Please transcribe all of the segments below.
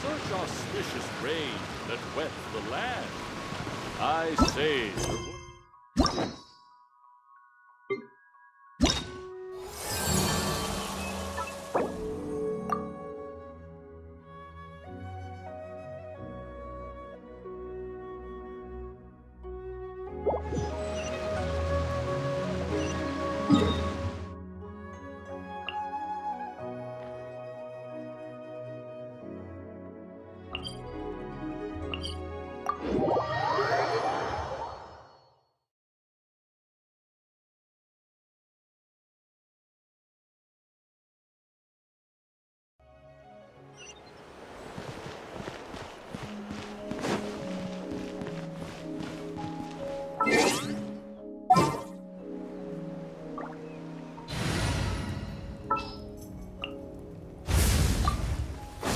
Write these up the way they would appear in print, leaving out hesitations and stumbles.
such auspicious rain that wet the land. I say there would...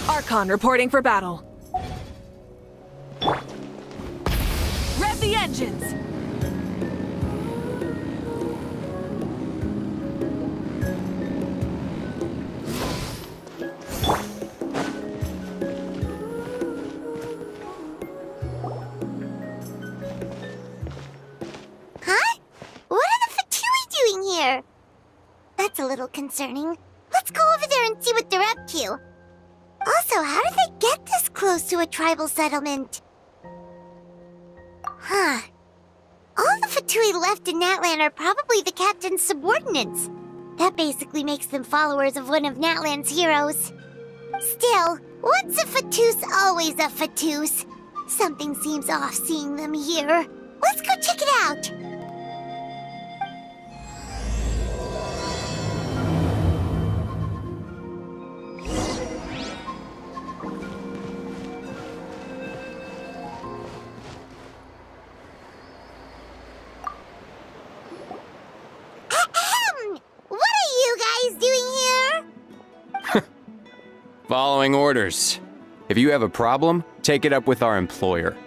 Archon reporting for battle. Rev the engines! Huh? What are the Fatui doing here? That's a little concerning. Let's go over there and see what they're up to. Also, how did they get this close to a tribal settlement? Huh. All the Fatui left in Natlan are probably the captain's subordinates. That basically makes them followers of one of Natlan's heroes. Still, what's a Fatus always a Fatus? Something seems off seeing them here. Let's go check it out! What are you guys doing here? Following orders. If you have a problem, take it up with our employer.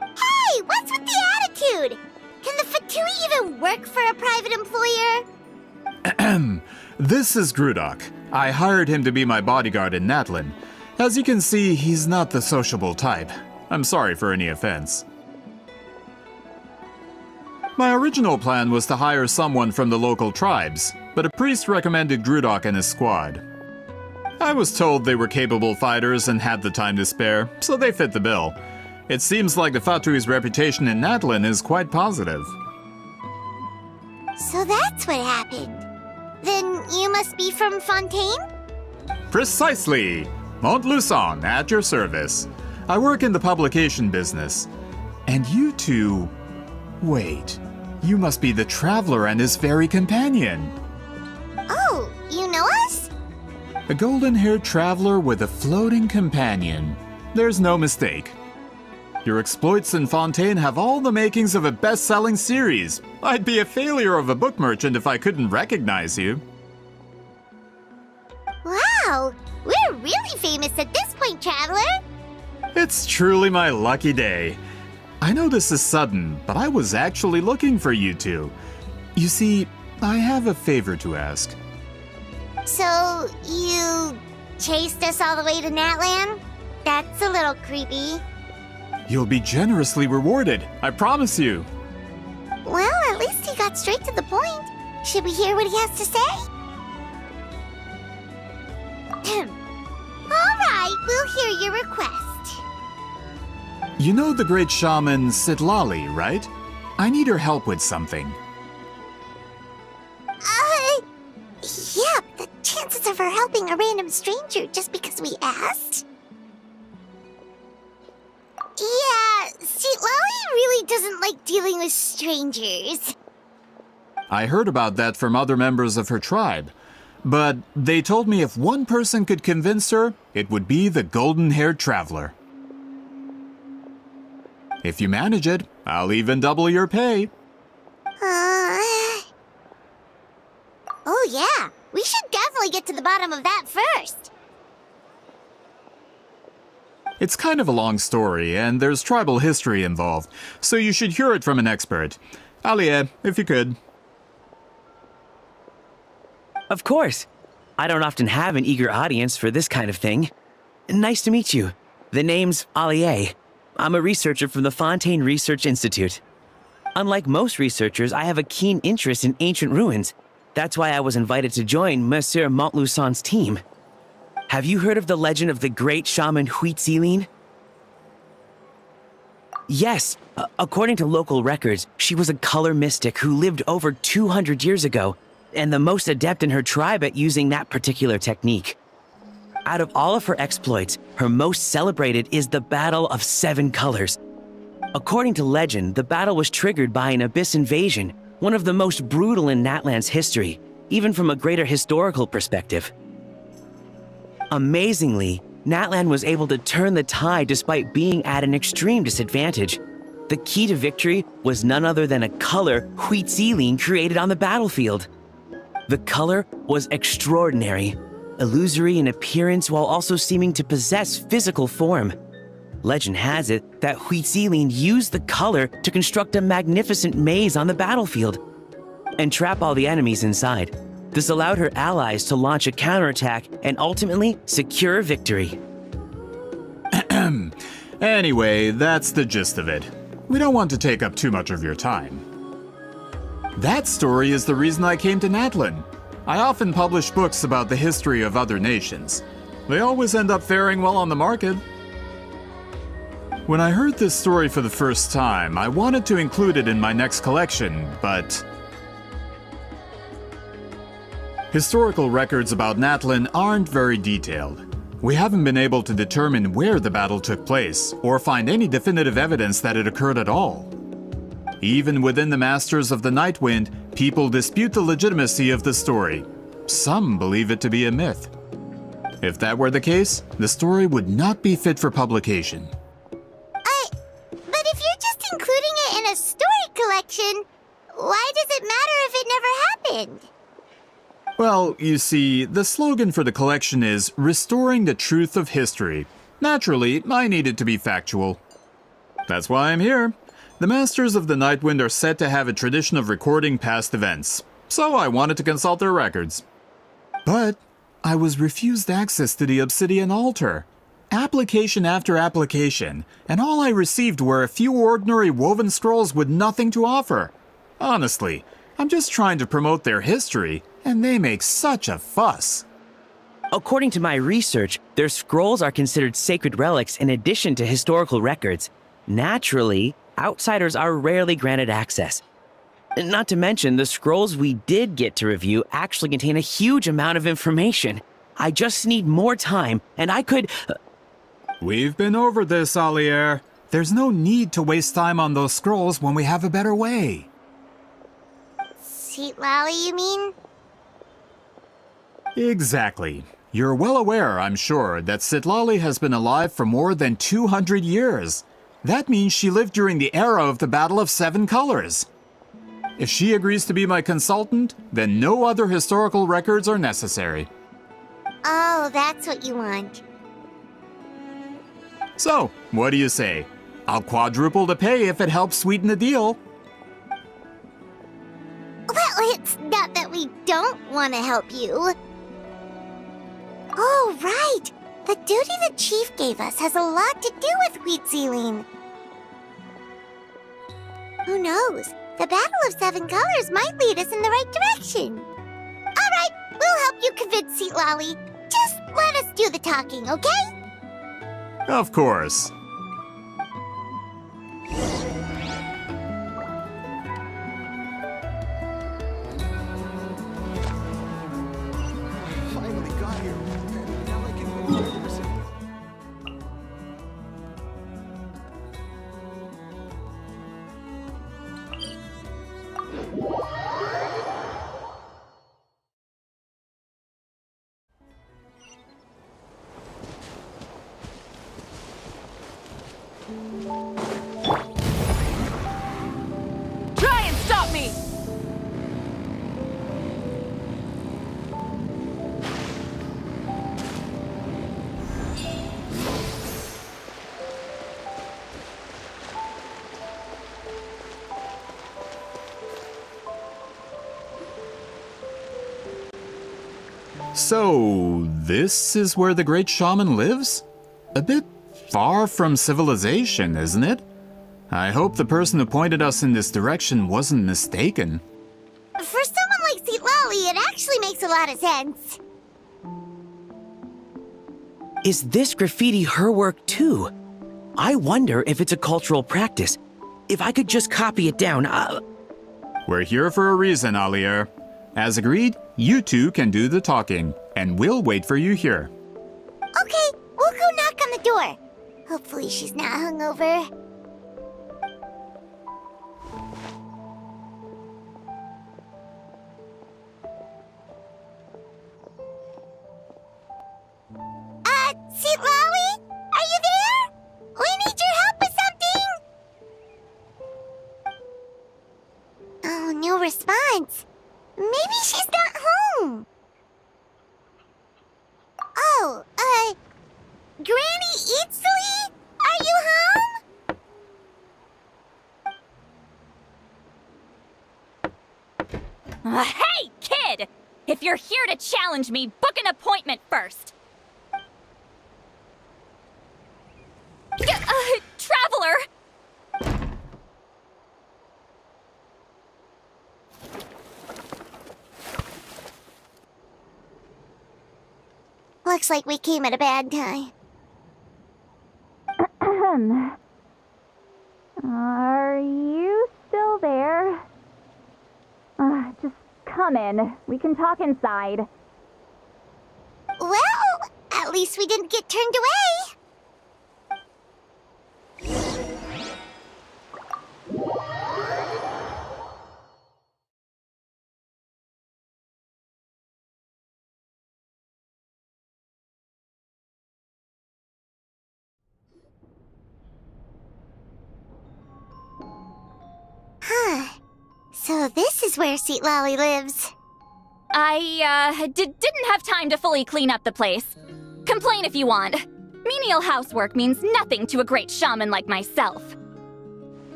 Hey, what's with the attitude? Can the Fatui even work for a private employer? This is Grudok. I hired him to be my bodyguard in Natlan. As you can see, he's not the sociable type. I'm sorry for any offense. My original plan was to hire someone from the local tribes, but a priest recommended Grudok and his squad. I was told they were capable fighters and had the time to spare, so they fit the bill. It seems like the Fatui's reputation in Natlan is quite positive. So that's what happened. Then you must be from Fontaine? Precisely! Montluçon, at your service. I work in the publication business. And you two... Wait, you must be the Traveler and his fairy companion. Oh, you know us? A golden-haired traveler with a floating companion. There's no mistake. Your exploits in Fontaine have all the makings of a best-selling series. I'd be a failure of a book merchant if I couldn't recognize you. Wow, we're really famous at this point, Traveler. It's truly my lucky day. I know this is sudden, but I was actually looking for you two. You see, I have a favor to ask. So, you chased us all the way to Natlan? That's a little creepy. You'll be generously rewarded, I promise you. Well, at least he got straight to the point. Should we hear what he has to say? All right, we'll hear your request. You know the great shaman Citlali, right? I need her help with something. Yeah, the chances of her helping a random stranger just because we asked? Yeah, Citlali really doesn't like dealing with strangers. I heard about that from other members of her tribe. But they told me if one person could convince her, it would be the golden-haired traveler. If you manage it, I'll even double your pay. Oh yeah, we should definitely get to the bottom of that first. It's kind of a long story, and there's tribal history involved, so you should hear it from an expert. Alie, if you could. Of course. I don't often have an eager audience for this kind of thing. Nice to meet you. The name's Allier. I'm a researcher from the Fontaine Research Institute. Unlike most researchers, I have a keen interest in ancient ruins. That's why I was invited to join Monsieur Montluçon's team. Have you heard of the legend of the great shaman Citlali? Yes, according to local records, she was a color mystic who lived over 200 years ago, and the most adept in her tribe at using that particular technique. Out of all of her exploits, her most celebrated is the Battle of Seven Colors. According to legend, the battle was triggered by an abyss invasion, one of the most brutal in Natlan's history, even from a greater historical perspective. Amazingly, Natlan was able to turn the tide despite being at an extreme disadvantage. The key to victory was none other than a color Citlali created on the battlefield. The color was extraordinary, illusory in appearance while also seeming to possess physical form. Legend has it that Citlali used the color to construct a magnificent maze on the battlefield and trap all the enemies inside. This allowed her allies to launch a counterattack and ultimately secure victory. Anyway, that's the gist of it. We don't want to take up too much of your time. That story is the reason I came to Natlan. I often publish books about the history of other nations. They always end up faring well on the market. When I heard this story for the first time, I wanted to include it in my next collection, but historical records about Natlan aren't very detailed. We haven't been able to determine where the battle took place, or find any definitive evidence that it occurred at all. Even within the Masters of the Nightwind, people dispute the legitimacy of the story. Some believe it to be a myth. If that were the case, the story would not be fit for publication. But if you're just including it in a story collection, why does it matter if it never happened? Well, you see, the slogan for the collection is Restoring the Truth of History. Naturally, I need it to be factual. That's why I'm here. The Masters of the Nightwind are said to have a tradition of recording past events, so I wanted to consult their records. But I was refused access to the Obsidian Altar. Application after application, and all I received were a few ordinary woven scrolls with nothing to offer. Honestly, I'm just trying to promote their history, and they make such a fuss. According to my research, their scrolls are considered sacred relics in addition to historical records. Naturally, outsiders are rarely granted access. Not to mention, the scrolls we did get to review actually contain a huge amount of information. I just need more time, and I could... We've been over this, Allier. There's no need to waste time on those scrolls when we have a better way. Citlali, you mean? Exactly. You're well aware, I'm sure, that Citlali has been alive for more than 200 years. That means she lived during the era of the Battle of Seven Colors. If she agrees to be my consultant, then no other historical records are necessary. Oh, that's what you want. So, what do you say? I'll quadruple the pay if it helps sweeten the deal. Well, it's not that we don't want to help you. Oh, right. The duty the chief gave us has a lot to do with Citlali. Who knows? The Battle of Seven Colors might lead us in the right direction. All right, we'll help you convince Citlali. Just let us do the talking, okay? Of course. Finally got here. Now I can move 100%. Try and stop me! So, this is where the great shaman lives? A bit far from civilization, isn't it? I hope the person who pointed us in this direction wasn't mistaken. For someone like Citlali, it actually makes a lot of sense. Is this graffiti her work too? I wonder if it's a cultural practice. If I could just copy it down, We're here for a reason, Alier. As agreed, you two can do the talking, and we'll wait for you here. Okay, we'll go knock on the door. Hopefully she's not hungover. Citlali? Are you there? We need your help with something! Oh, no response. Maybe she's not home. Oh, Granny Citlali? Are you home? Hey, kid! If you're here to challenge me, book an appointment first. Traveler! Looks like we came at a bad time. Are you still there? Just come in. We can talk inside. Well, at least we didn't get turned away. So this is where Citlali lives. I, didn't have time to fully clean up the place. Complain if you want. Menial housework means nothing to a great shaman like myself.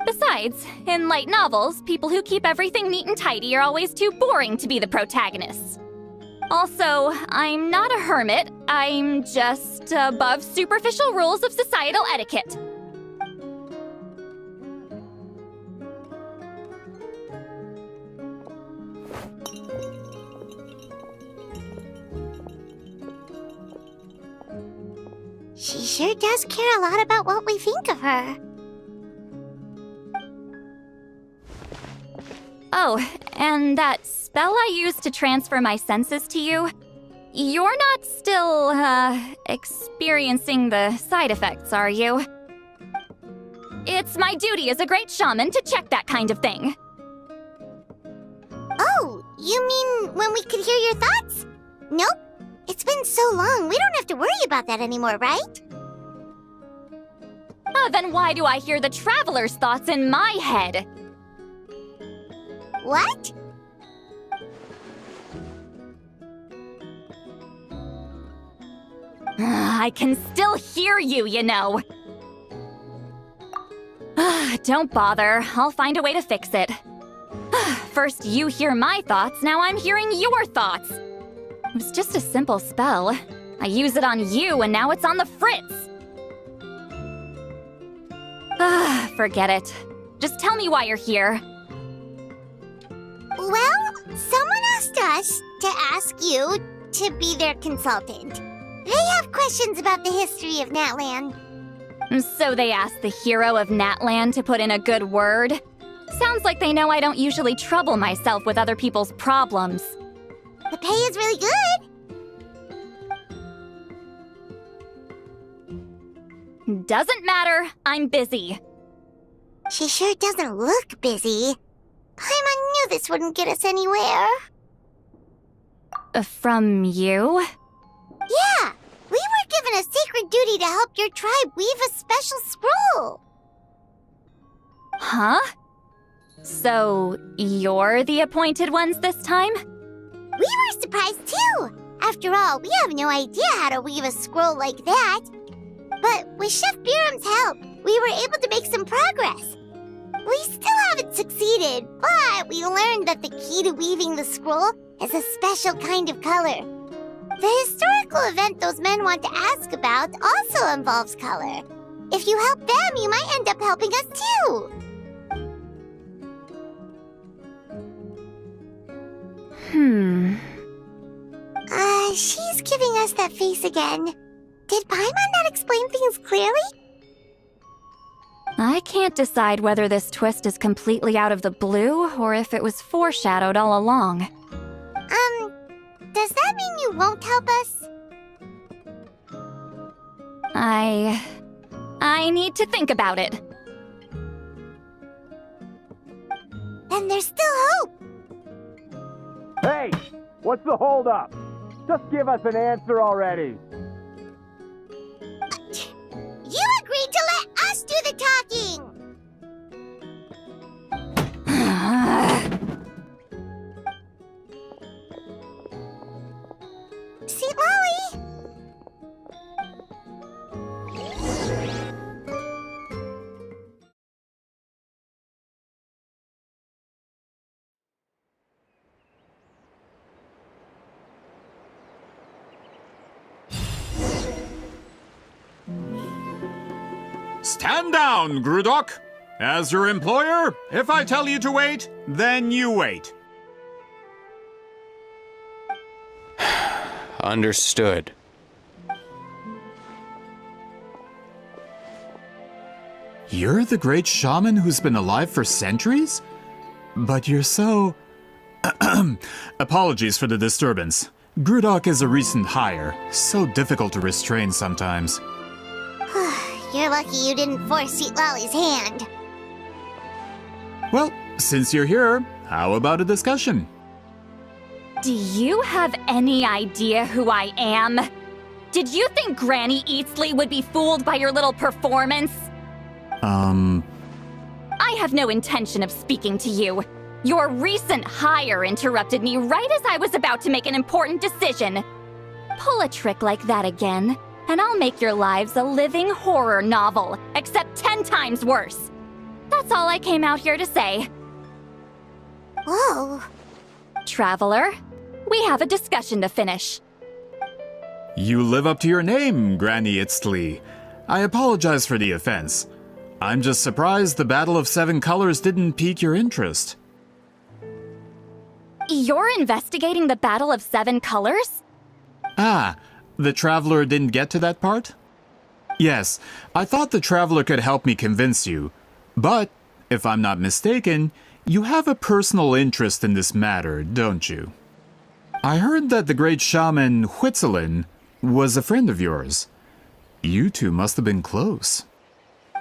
Besides, in light novels, people who keep everything neat and tidy are always too boring to be the protagonists. Also, I'm not a hermit. I'm just above superficial rules of societal etiquette. She sure does care a lot about what we think of her. Oh, and that spell I used to transfer my senses to you, you're not still, experiencing the side effects, are you? It's my duty as a great shaman to check that kind of thing. Oh, you mean when we could hear your thoughts? Nope. It's been so long, we don't have to worry about that anymore, right? Then why do I hear the traveler's thoughts in my head? What? I can still hear you, you know. Don't bother, I'll find a way to fix it. First you hear my thoughts, now I'm hearing your thoughts. It was just a simple spell. I use it on you and now it's on the fritz. Forget it. Just tell me why you're here. Well, someone asked us to ask you to be their consultant. They have questions about the history of Natland. So they asked the hero of Natland to put in a good word? Sounds like they know I don't usually trouble myself with other people's problems. The pay is really good. Doesn't matter, I'm busy. She sure doesn't look busy. Paimon knew this wouldn't get us anywhere. From you? Yeah, we were given a sacred duty to help your tribe weave a special scroll. Huh? So, you're the appointed ones this time? We were surprised too. After all, we have no idea how to weave a scroll like that. But with Chef Biram's help, we were able to make some progress. We still haven't succeeded, but we learned that the key to weaving the scroll is a special kind of color. The historical event those men want to ask about also involves color. If you help them, you might end up helping us too. She's giving us that face again. Did Paimon not explain things clearly? I can't decide whether this twist is completely out of the blue or if it was foreshadowed all along. Does that mean you won't help us? I need to think about it. Then there's still hope. Hey, what's the holdup? Just give us an answer already. You agreed to let us do the talking! Citlali! Stand down, Grudok! As your employer, if I tell you to wait, then you wait. Understood. You're the great shaman who's been alive for centuries? But you're so... Apologies for the disturbance. Grudok is a recent hire, so difficult to restrain sometimes. You're lucky you didn't force Citlali's hand. Well, since you're here, how about a discussion? Do you have any idea who I am? Did you think Granny Eatsley would be fooled by your little performance? I have no intention of speaking to you. Your recent hire interrupted me right as I was about to make an important decision. Pull a trick like that again, and I'll make your lives a living horror novel, except 10 times worse. That's all I came out here to say. Whoa. Traveler, we have a discussion to finish. You live up to your name, Granny Itztli. I apologize for the offense. I'm just surprised the Battle of Seven Colors didn't pique your interest. You're investigating the Battle of Seven Colors? Ah, the Traveler didn't get to that part? Yes, I thought the Traveler could help me convince you. But, if I'm not mistaken, you have a personal interest in this matter, don't you? I heard that the great shaman Huitzilin was a friend of yours. You two must have been close.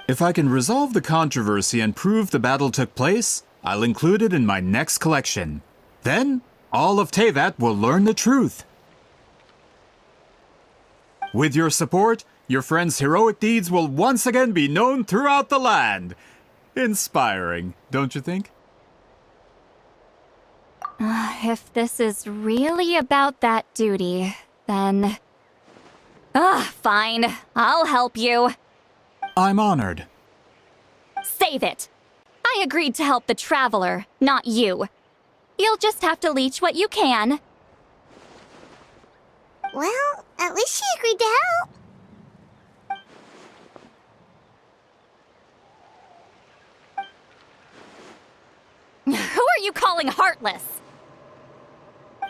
If I can resolve the controversy and prove the battle took place, I'll include it in my next collection. Then, all of Teyvat will learn the truth. With your support, your friend's heroic deeds will once again be known throughout the land. Inspiring, don't you think? If this is really about that duty, then... fine. I'll help you. I'm honored. Save it. I agreed to help the Traveler, not you. You'll just have to leech what you can. Well, at least she agreed to help. Who are you calling heartless?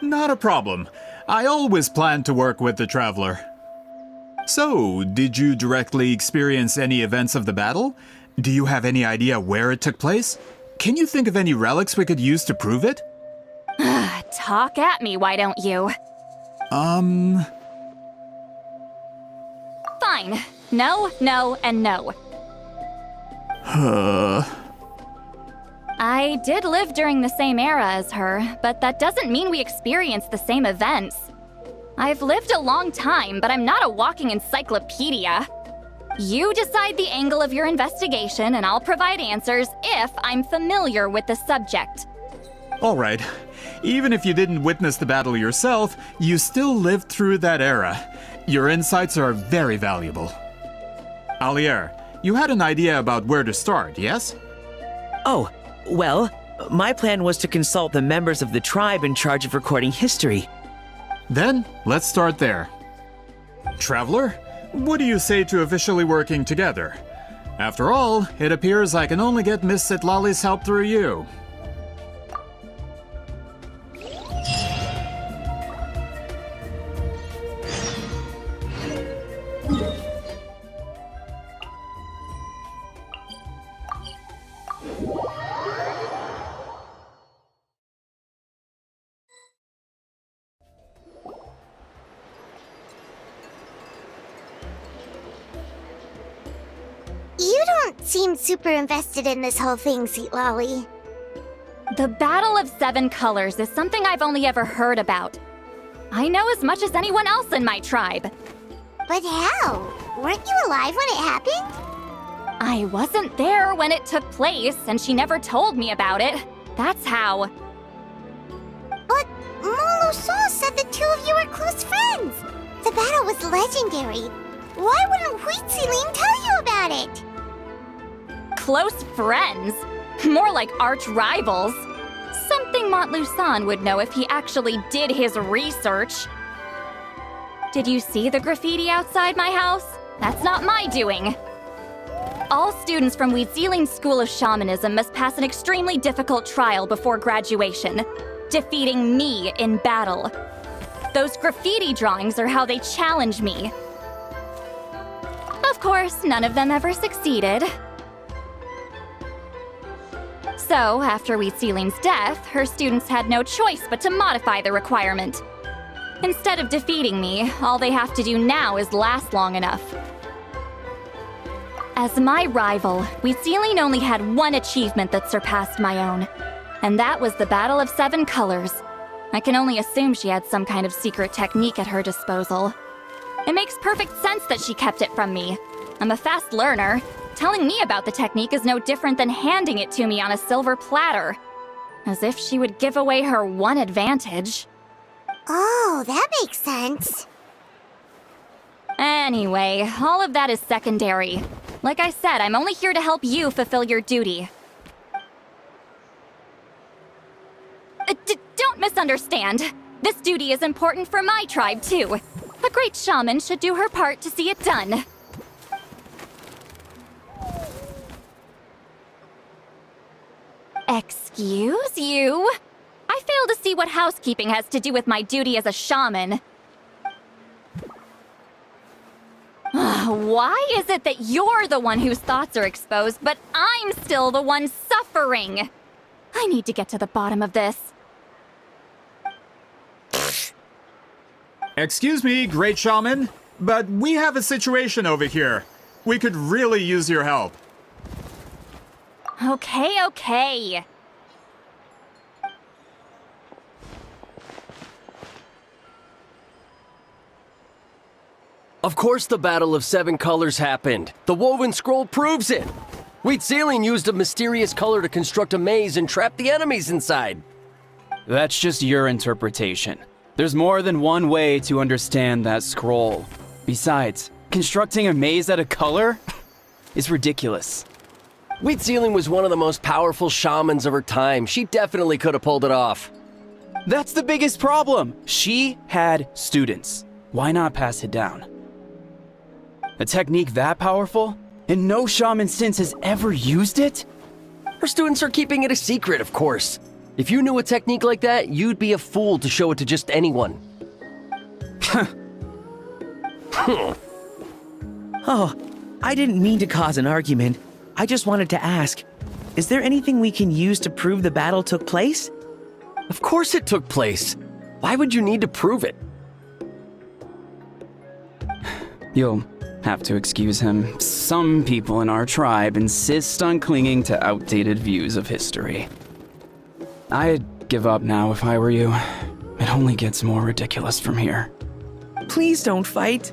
Not a problem. I always plan to work with the Traveler. So, did you directly experience any events of the battle? Do you have any idea where it took place? Can you think of any relics we could use to prove it? Talk at me, why don't you? Fine. No, no, and no. I did live during the same era as her, but that doesn't mean we experienced the same events. I've lived a long time, but I'm not a walking encyclopedia. You decide the angle of your investigation, and I'll provide answers if I'm familiar with the subject. Alright. Even if you didn't witness the battle yourself, you still lived through that era. Your insights are very valuable. Alier, you had an idea about where to start, yes? Oh, well, my plan was to consult the members of the tribe in charge of recording history. Then, let's start there. Traveler, what do you say to officially working together? After all, it appears I can only get Miss Citlali's help through you. You don't seem super invested in this whole thing, Citlali. The Battle of Seven Colors is something I've only ever heard about. I know as much as anyone else in my tribe. But how? Weren't you alive when it happened? I wasn't there when it took place, and she never told me about it. That's how. But Molo-Saw said the two of you were close friends. The battle was legendary. Why wouldn't Huitziling tell you about it? Close friends? More like arch rivals. Something Montluçon would know if he actually did his research. Did you see the graffiti outside my house? That's not my doing. All students from Huitziling's School of Shamanism must pass an extremely difficult trial before graduation, defeating me in battle. Those graffiti drawings are how they challenge me. Of course, none of them ever succeeded. So, after Huitziling's death, her students had no choice but to modify the requirement. Instead of defeating me, all they have to do now is last long enough. As my rival, Huitziling only had one achievement that surpassed my own, and that was the Battle of Seven Colors. I can only assume she had some kind of secret technique at her disposal. It makes perfect sense that she kept it from me. I'm a fast learner. Telling me about the technique is no different than handing it to me on a silver platter. As if she would give away her one advantage. Oh, that makes sense. Anyway, all of that is secondary. Like I said, I'm only here to help you fulfill your duty. Don't misunderstand. This duty is important for my tribe, too. A great shaman should do her part to see it done. Excuse you? I fail to see what housekeeping has to do with my duty as a shaman. Why is it that you're the one whose thoughts are exposed, but I'm still the one suffering? I need to get to the bottom of this. Excuse me, great shaman, but we have a situation over here. We could really use your help. Okay. Of course the Battle of Seven Colors happened. The woven scroll proves it. Huitziling used a mysterious color to construct a maze and trap the enemies inside. That's just your interpretation. There's more than one way to understand that scroll. Besides, constructing a maze out of color is ridiculous. Huitziling was one of the most powerful shamans of her time. She definitely could have pulled it off. That's the biggest problem. She had students. Why not pass it down? A technique that powerful? And no shaman since has ever used it? Her students are keeping it a secret, of course. If you knew a technique like that, you'd be a fool to show it to just anyone. Oh, I didn't mean to cause an argument. I just wanted to ask, is there anything we can use to prove the battle took place? Of course it took place. Why would you need to prove it? You'll have to excuse him. Some people in our tribe insist on clinging to outdated views of history. I'd give up now if I were you. It only gets more ridiculous from here. Please don't fight.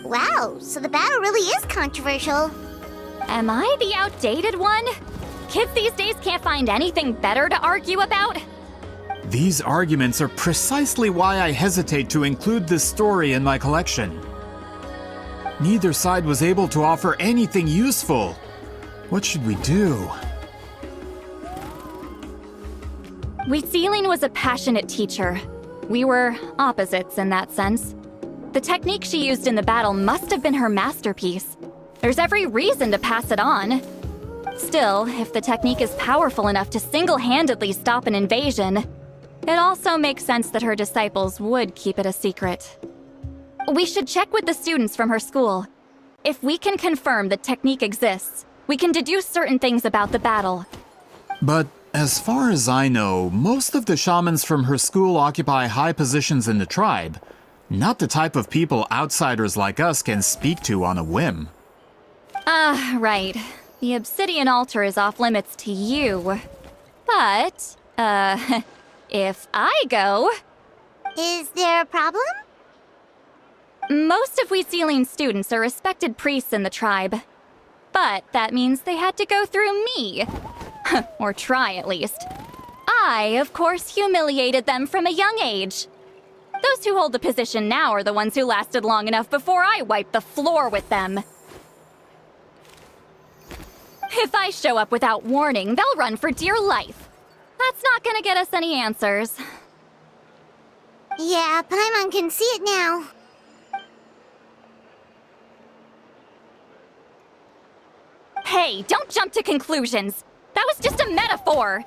Wow, so the battle really is controversial. Am I the outdated one? Kids these days can't find anything better to argue about? These arguments are precisely why I hesitate to include this story in my collection. Neither side was able to offer anything useful. What should we do? Huitziling was a passionate teacher. We were opposites in that sense. The technique she used in the battle must have been her masterpiece. There's every reason to pass it on. Still, if the technique is powerful enough to single-handedly stop an invasion, it also makes sense that her disciples would keep it a secret. We should check with the students from her school. If we can confirm the technique exists, we can deduce certain things about the battle. But as far as I know, most of the shamans from her school occupy high positions in the tribe. Not the type of people outsiders like us can speak to on a whim. Right. The obsidian altar is off limits to you. But, if I go... Is there a problem? Most of Wheatsealing students are respected priests in the tribe. But that means they had to go through me. Or try, at least. I, of course, humiliated them from a young age. Those who hold the position now are the ones who lasted long enough before I wiped the floor with them. If I show up without warning, they'll run for dear life. That's not gonna get us any answers. Yeah, Paimon can see it now. Hey, don't jump to conclusions. That was just a metaphor.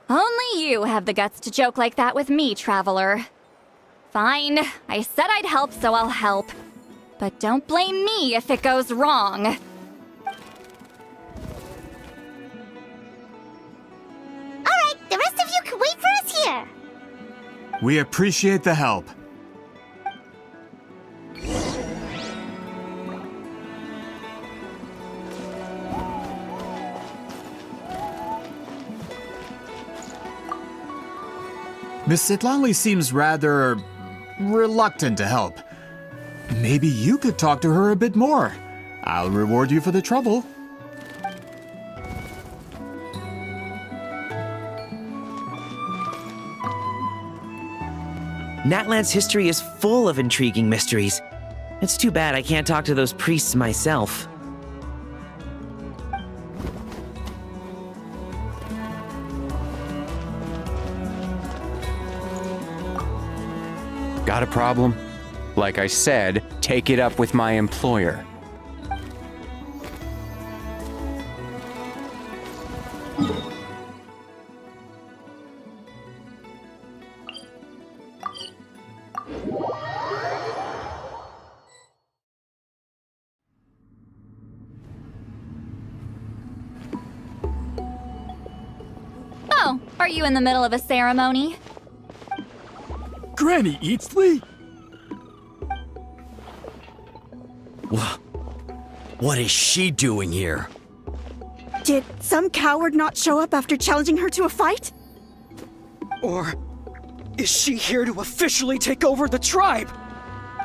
Only you have the guts to joke like that with me, Traveler. Fine, I said I'd help, so I'll help. But don't blame me if it goes wrong. Alright, the rest of you can wait for us here. We appreciate the help. Miss Citlali seems rather reluctant to help. Maybe you could talk to her a bit more. I'll reward you for the trouble. Natlan's history is full of intriguing mysteries. It's too bad I can't talk to those priests myself. Got a problem? Like I said, take it up with my employer. Oh, are you in the middle of a ceremony? Granny Eatsley? What is she doing here? Did some coward not show up after challenging her to a fight? Or is she here to officially take over the tribe?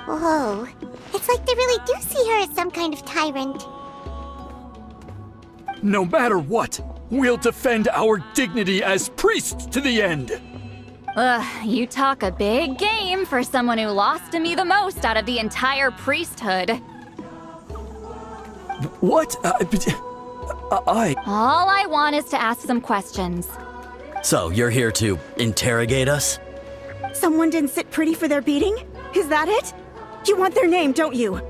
Whoa, it's like they really do see her as some kind of tyrant. No matter what, we'll defend our dignity as priests to the end. Ugh, you talk a big game for someone who lost to me the most out of the entire priesthood. What? All I want is to ask some questions. So, you're here to interrogate us? Someone didn't sit pretty for their beating? Is that it? You want their name, don't you?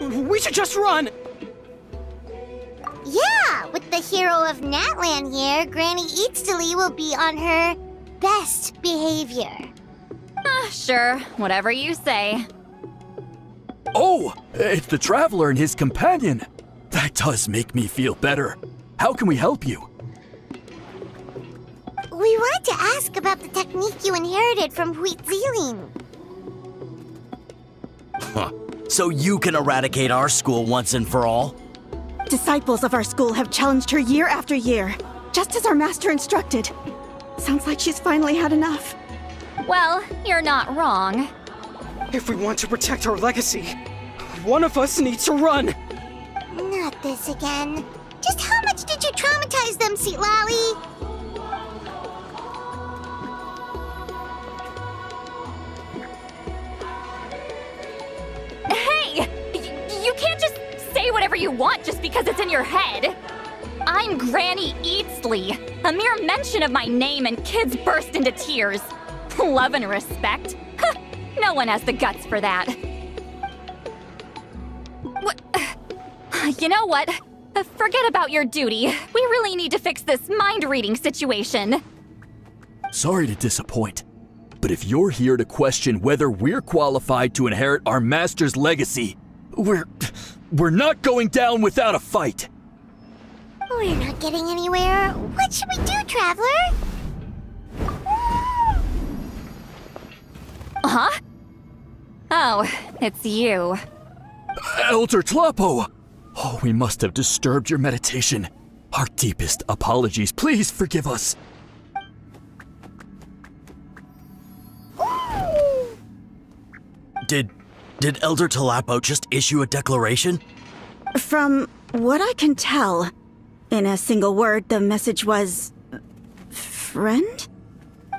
We should just run! Yeah, with the hero of Natlan here, Granny Eatsley will be on her best behavior. Sure, whatever you say. Oh, it's the Traveler and his companion. That does make me feel better. How can we help you? We wanted to ask about the technique you inherited from Wheatsealing. Huh. So you can eradicate our school once and for all? Disciples of our school have challenged her year after year, just as our master instructed. Sounds like she's finally had enough. Well, you're not wrong. If we want to protect our legacy, one of us needs to run! Not this again. Just how much did you traumatize them, Citlali? Hey! You can't just say whatever you want just because it's in your head. I'm Granny Eatsley. A mere mention of my name and kids burst into tears. Love and respect? No one has the guts for that. You know what? Forget about your duty. We really need to fix this mind-reading situation. Sorry to disappoint, but if you're here to question whether we're qualified to inherit our master's legacy, we're not going down without a fight. We're not getting anywhere. What should we do, Traveler? Huh? Oh, it's you. Elder Tlapo! Oh, we must have disturbed your meditation. Our deepest apologies. Please forgive us. Did Elder Tlapo just issue a declaration? From what I can tell, in a single word, the message was... friend?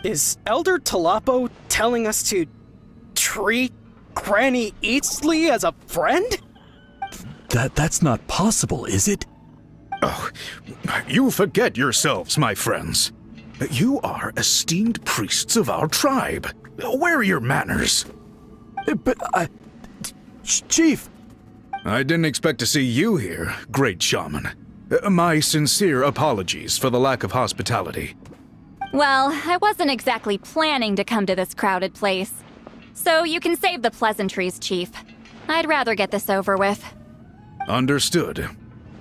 Is Elder Tlapo telling us to treat Granny Eatsley as a friend? That's not possible, is it? Oh, you forget yourselves, my friends. You are esteemed priests of our tribe. Where are your manners? But Chief! I didn't expect to see you here, great shaman. My sincere apologies for the lack of hospitality. Well, I wasn't exactly planning to come to this crowded place. So you can save the pleasantries, Chief. I'd rather get this over with. Understood.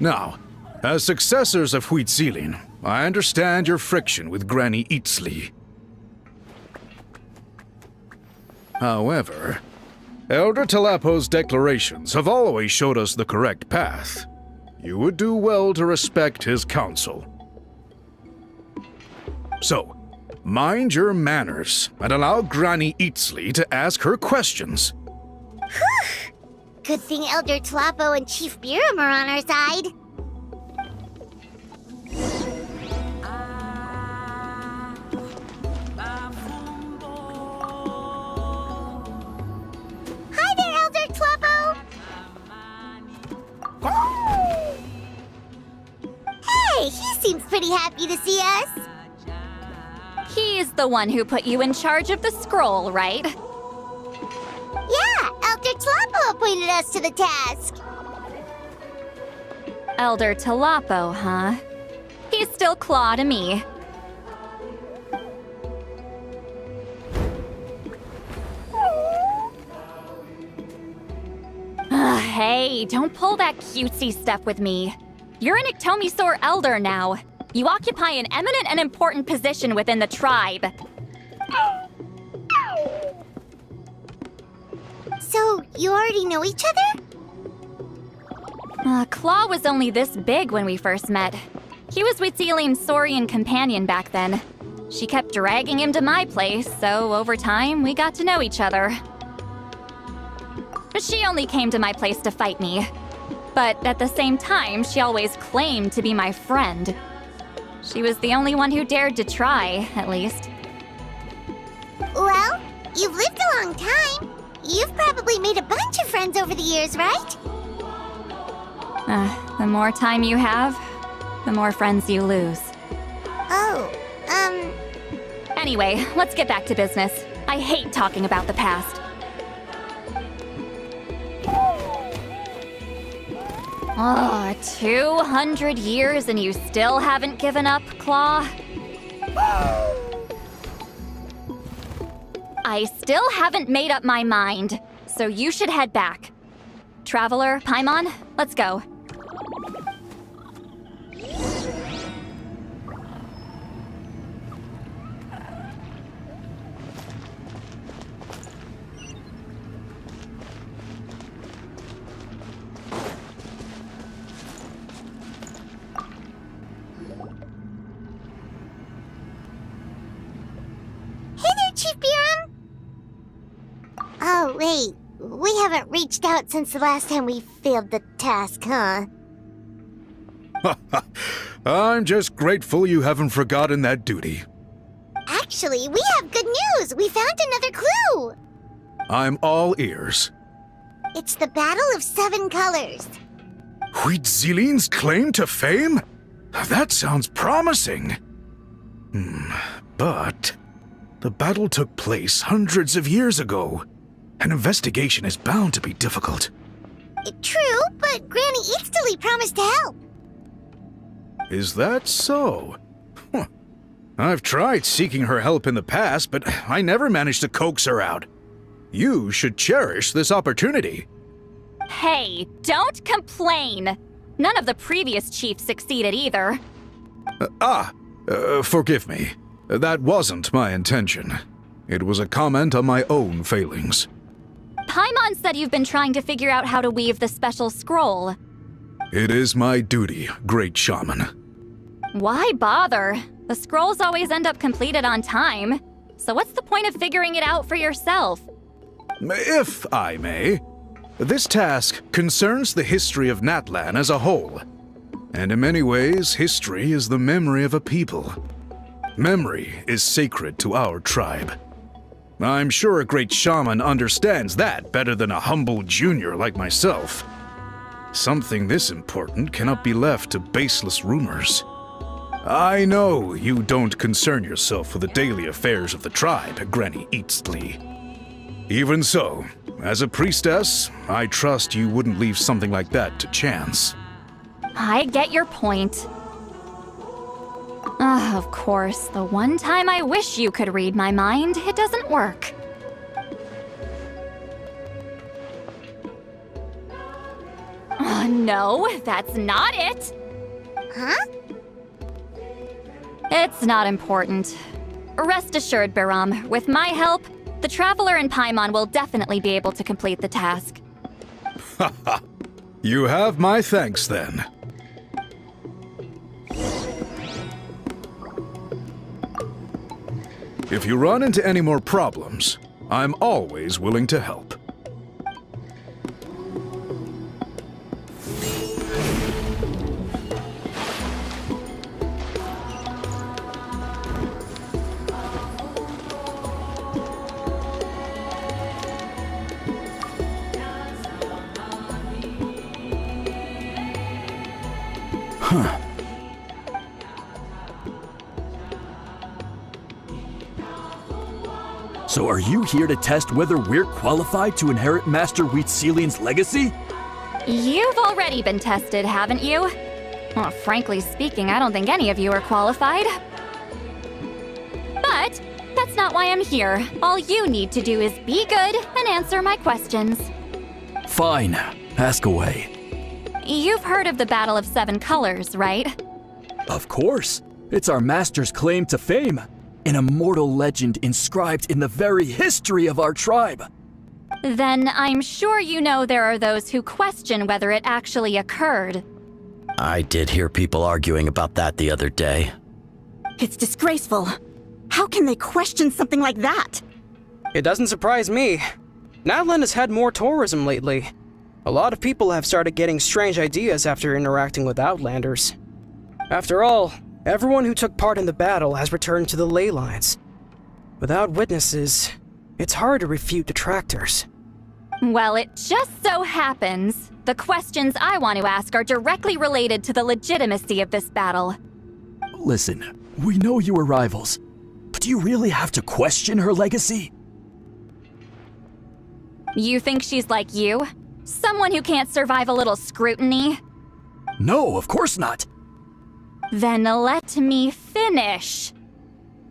Now, as successors of Huitzilin, I understand your friction with Granny Eatsley. However, Elder Tlapo's declarations have always showed us the correct path. You would do well to respect his counsel. So, mind your manners and allow Granny Eatsley to ask her questions. Whew! Good thing Elder Tlapo and Chief Biram are on our side. Hi there, Elder Tlapo! Hey, he seems pretty happy to see us. He's the one who put you in charge of the scroll, right? Yeah, Elder Tlapo appointed us to the task. Elder Tlapo, huh? He's still Claw to me. Hey, don't pull that cutesy stuff with me. You're an Iktomi Elder now. You occupy an eminent and important position within the tribe. So, you already know each other? Claw was only this big when we first met. He was Huitzilin's Saurian companion back then. She kept dragging him to my place, so over time, we got to know each other. She only came to my place to fight me. But at the same time, she always claimed to be my friend. She was the only one who dared to try, at least. Well, you've lived a long time. You've probably made a bunch of friends over the years, right? The more time you have, the more friends you lose. Oh, Anyway, let's get back to business. I hate talking about the past. 200 years and you still haven't given up, Claw? I still haven't made up my mind, so you should head back. Traveler, Paimon, let's go. Oh, wait. We haven't reached out since the last time we failed the task, huh? I'm just grateful you haven't forgotten that duty. Actually, we have good news! We found another clue! I'm all ears. It's the Battle of Seven Colors. Huitzilin's claim to fame? That sounds promising. But the battle took place hundreds of years ago. An investigation is bound to be difficult. True, but Granny Citlali promised to help. Is that so? I've tried seeking her help in the past, but I never managed to coax her out. You should cherish this opportunity. Hey, don't complain! None of the previous chiefs succeeded either. Forgive me. That wasn't my intention. It was a comment on my own failings. Paimon said you've been trying to figure out how to weave the special scroll. It is my duty, great shaman. Why bother? The scrolls always end up completed on time. So what's the point of figuring it out for yourself? If I may, this task concerns the history of Natlan as a whole. And in many ways, history is the memory of a people. Memory is sacred to our tribe. I'm sure a great shaman understands that better than a humble junior like myself. Something this important cannot be left to baseless rumors. I know you don't concern yourself with the daily affairs of the tribe, Granny Citlali. Even so, as a priestess, I trust you wouldn't leave something like that to chance. I get your point. Of course, the one time I wish you could read my mind, it doesn't work. No, that's not it! Huh? It's not important. Rest assured, Biram, with my help, the Traveler and Paimon will definitely be able to complete the task. Haha. You have my thanks then. If you run into any more problems, I'm always willing to help. Huh. So are you here to test whether we're qualified to inherit Master Wheatselian's legacy? You've already been tested, haven't you? Well, frankly speaking, I don't think any of you are qualified. But that's not why I'm here. All you need to do is be good and answer my questions. Fine. Ask away. You've heard of the Battle of Seven Colors, right? Of course. It's our master's claim to fame. An immortal legend inscribed in the very history of our tribe. Then I'm sure you know there are those who question whether it actually occurred. I did hear people arguing about that the other day. It's disgraceful. How can they question something like that? It doesn't surprise me. Natlan has had more tourism lately. A lot of people have started getting strange ideas after interacting with Outlanders. After all, everyone who took part in the battle has returned to the ley lines. Without witnesses, it's hard to refute detractors. Well, it just so happens the questions I want to ask are directly related to the legitimacy of this battle. Listen, we know you were rivals, but do you really have to question her legacy? You think she's like you? Someone who can't survive a little scrutiny? No, of course not. Then let me finish.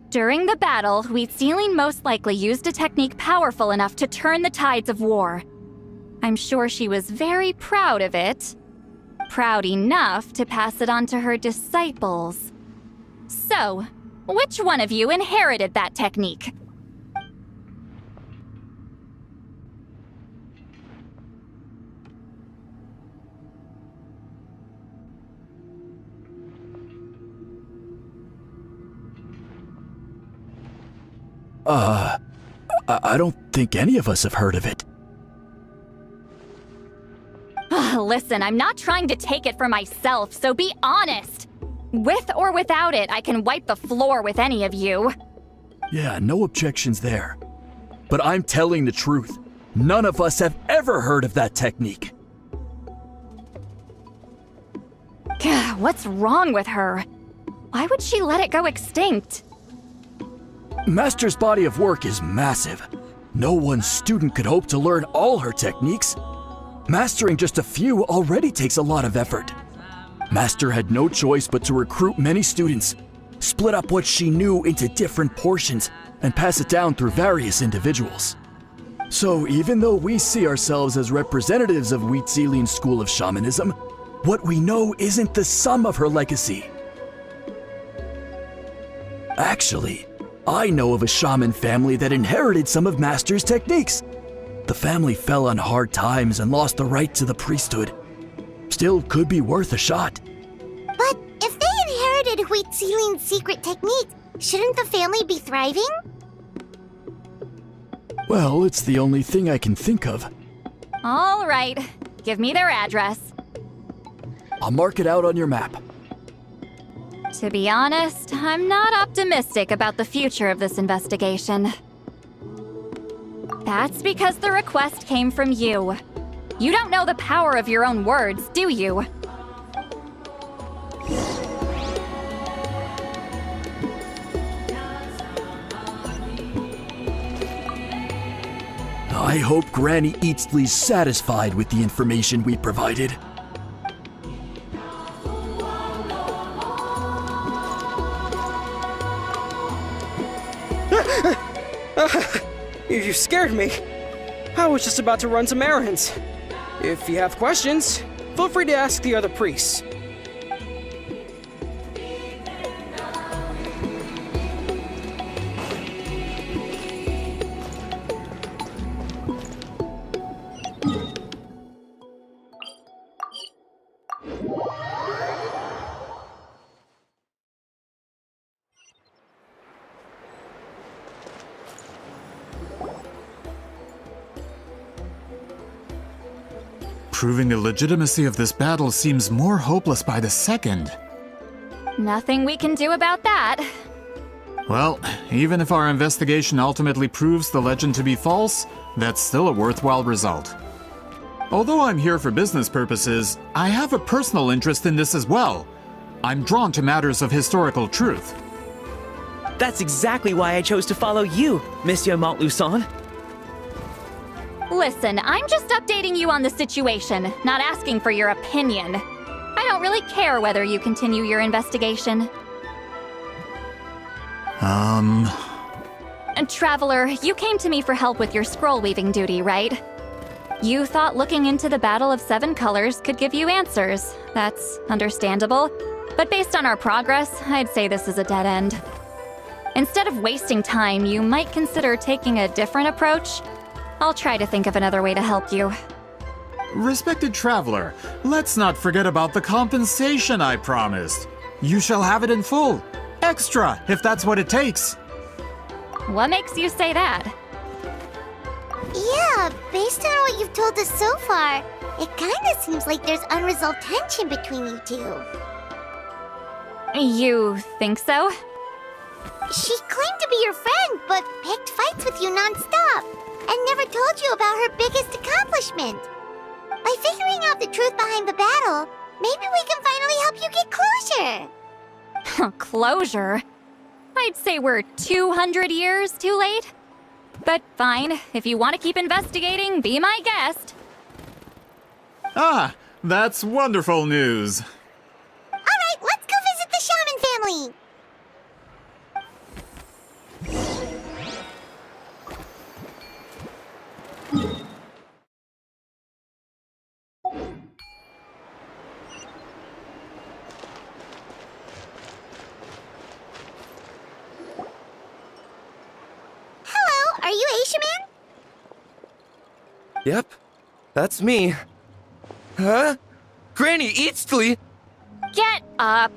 During the battle, Wheatselian most likely used a technique powerful enough to turn the tides of war. I'm sure she was very proud of it. Proud enough to pass it on to her disciples. So, which one of you inherited that technique? I don't think any of us have heard of it. Listen, I'm not trying to take it for myself, so be honest. With or without it, I can wipe the floor with any of you. Yeah, no objections there. But I'm telling the truth. None of us have ever heard of that technique. What's wrong with her? Why would she let it go extinct? Master's body of work is massive. No one student could hope to learn all her techniques. Mastering just a few already takes a lot of effort. Master had no choice but to recruit many students, split up what she knew into different portions, and pass it down through various individuals. So even though we see ourselves as representatives of Wheatzilian's school of shamanism, what we know isn't the sum of her legacy. Actually, I know of a shaman family that inherited some of Master's techniques. The family fell on hard times and lost the right to the priesthood. Still could be worth a shot. But if they inherited Wheatzilian's secret techniques, shouldn't the family be thriving? Well, it's the only thing I can think of. All right, give me their address. I'll mark it out on your map. To be honest, I'm not optimistic about the future of this investigation. That's because the request came from you. You don't know the power of your own words, do you? I hope Granny Eatsley's satisfied with the information we provided. You scared me. I was just about to run some errands. If you have questions, feel free to ask the other priests. Proving the legitimacy of this battle seems more hopeless by the second. Nothing we can do about that. Well, even if our investigation ultimately proves the legend to be false, that's still a worthwhile result. Although I'm here for business purposes, I have a personal interest in this as well. I'm drawn to matters of historical truth. That's exactly why I chose to follow you, Monsieur Montluçon. Listen, I'm just updating you on the situation, not asking for your opinion. I don't really care whether you continue your investigation. And Traveler, you came to me for help with your scroll weaving duty, right? You thought looking into the Battle of Seven Colors could give you answers. That's understandable. But based on our progress, I'd say this is a dead end. Instead of wasting time, you might consider taking a different approach. I'll try to think of another way to help you. Respected Traveler, let's not forget about the compensation I promised. You shall have it in full. Extra, if that's what it takes. What makes you say that? Yeah, based on what you've told us so far, it kinda seems like there's unresolved tension between you two. You think so? She claimed to be your friend, but picked fights with you non-stop, and never told you about her biggest accomplishment. By figuring out the truth behind the battle, maybe we can finally help you get closure. Closure? I'd say we're 200 years too late. But fine, if you want to keep investigating, be my guest. Ah, that's wonderful news. Alright, let's go visit the shaman family. Hello, are you Aisha Man? Yep, that's me. Huh? Granny Eatsley? Get up!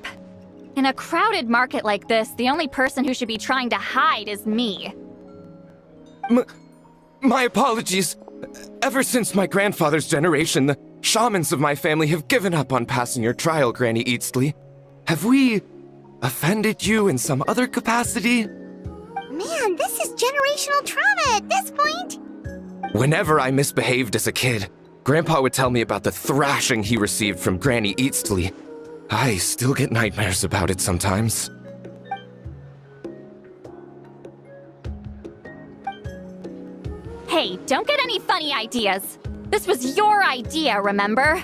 In a crowded market like this, the only person who should be trying to hide is me. My apologies. Ever since my grandfather's generation, the shamans of my family have given up on passing your trial, Granny Eatsley. Have we offended you in some other capacity? Man, this is generational trauma at this point. Whenever I misbehaved as a kid, Grandpa would tell me about the thrashing he received from Granny Eatsley. I still get nightmares about it sometimes. Hey, don't get any funny ideas. This was your idea, remember?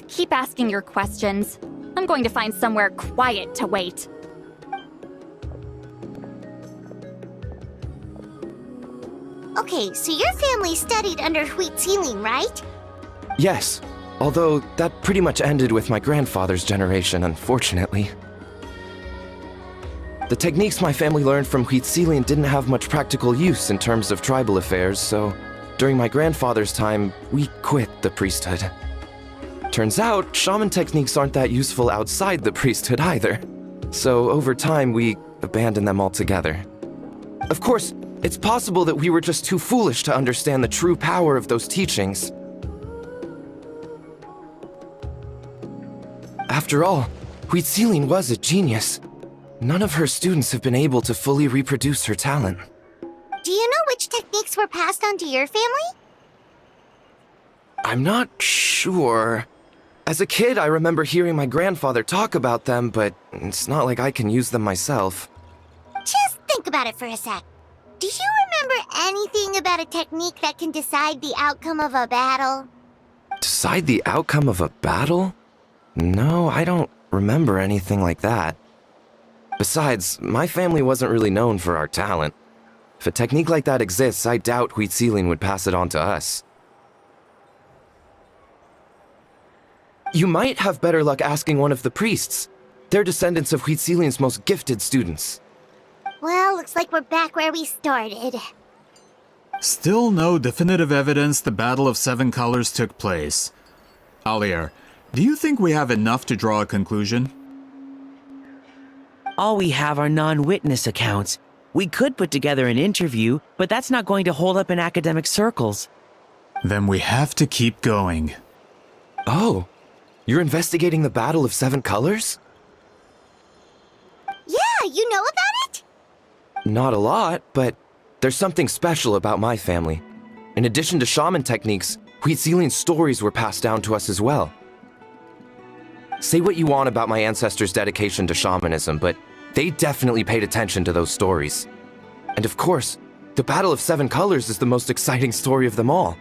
Keep asking your questions. I'm going to find somewhere quiet to wait. Okay, so your family studied under Wheat Ceiling, right? Yes, although that pretty much ended with my grandfather's generation, unfortunately. The techniques my family learned from Wheat Ceiling didn't have much practical use in terms of tribal affairs, so during my grandfather's time, we quit the priesthood. Turns out, shaman techniques aren't that useful outside the priesthood either. So over time, we abandoned them altogether. Of course, it's possible that we were just too foolish to understand the true power of those teachings. After all, Wheat Ceiling was a genius. None of her students have been able to fully reproduce her talent. Do you know which techniques were passed on to your family? I'm not sure. As a kid, I remember hearing my grandfather talk about them, but it's not like I can use them myself. Just think about it for a sec. Do you remember anything about a technique that can decide the outcome of a battle? Decide the outcome of a battle? No, I don't remember anything like that. Besides, my family wasn't really known for our talent. If a technique like that exists, I doubt Wheat Ceiling would pass it on to us. You might have better luck asking one of the priests. They're descendants of Wheat Ceiling's most gifted students. Well, looks like we're back where we started. Still no definitive evidence the Battle of Seven Colors took place. Alier, do you think we have enough to draw a conclusion? All we have are non-witness accounts. We could put together an interview, but that's not going to hold up in academic circles. Then we have to keep going. Oh, you're investigating the Battle of Seven Colors? Yeah, you know about it? Not a lot, but there's something special about my family. In addition to shaman techniques, Wheat Ceiling's stories were passed down to us as well. Say what you want about my ancestors' dedication to shamanism, but they definitely paid attention to those stories. And of course, the Battle of Seven Colors is the most exciting story of them all.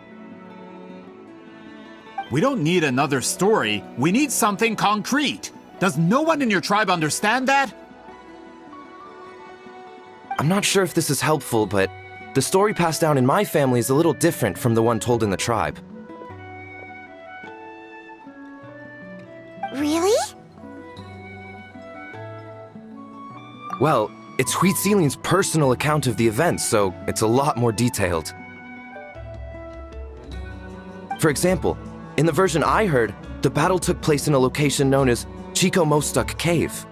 We don't need another story. We need something concrete. Does no one in your tribe understand that? I'm not sure if this is helpful, but the story passed down in my family is a little different from the one told in the tribe. Really? Well, it's Wheat Ceiling's personal account of the events, so it's a lot more detailed. For example, in the version I heard, the battle took place in a location known as Chico Mostuk Cave.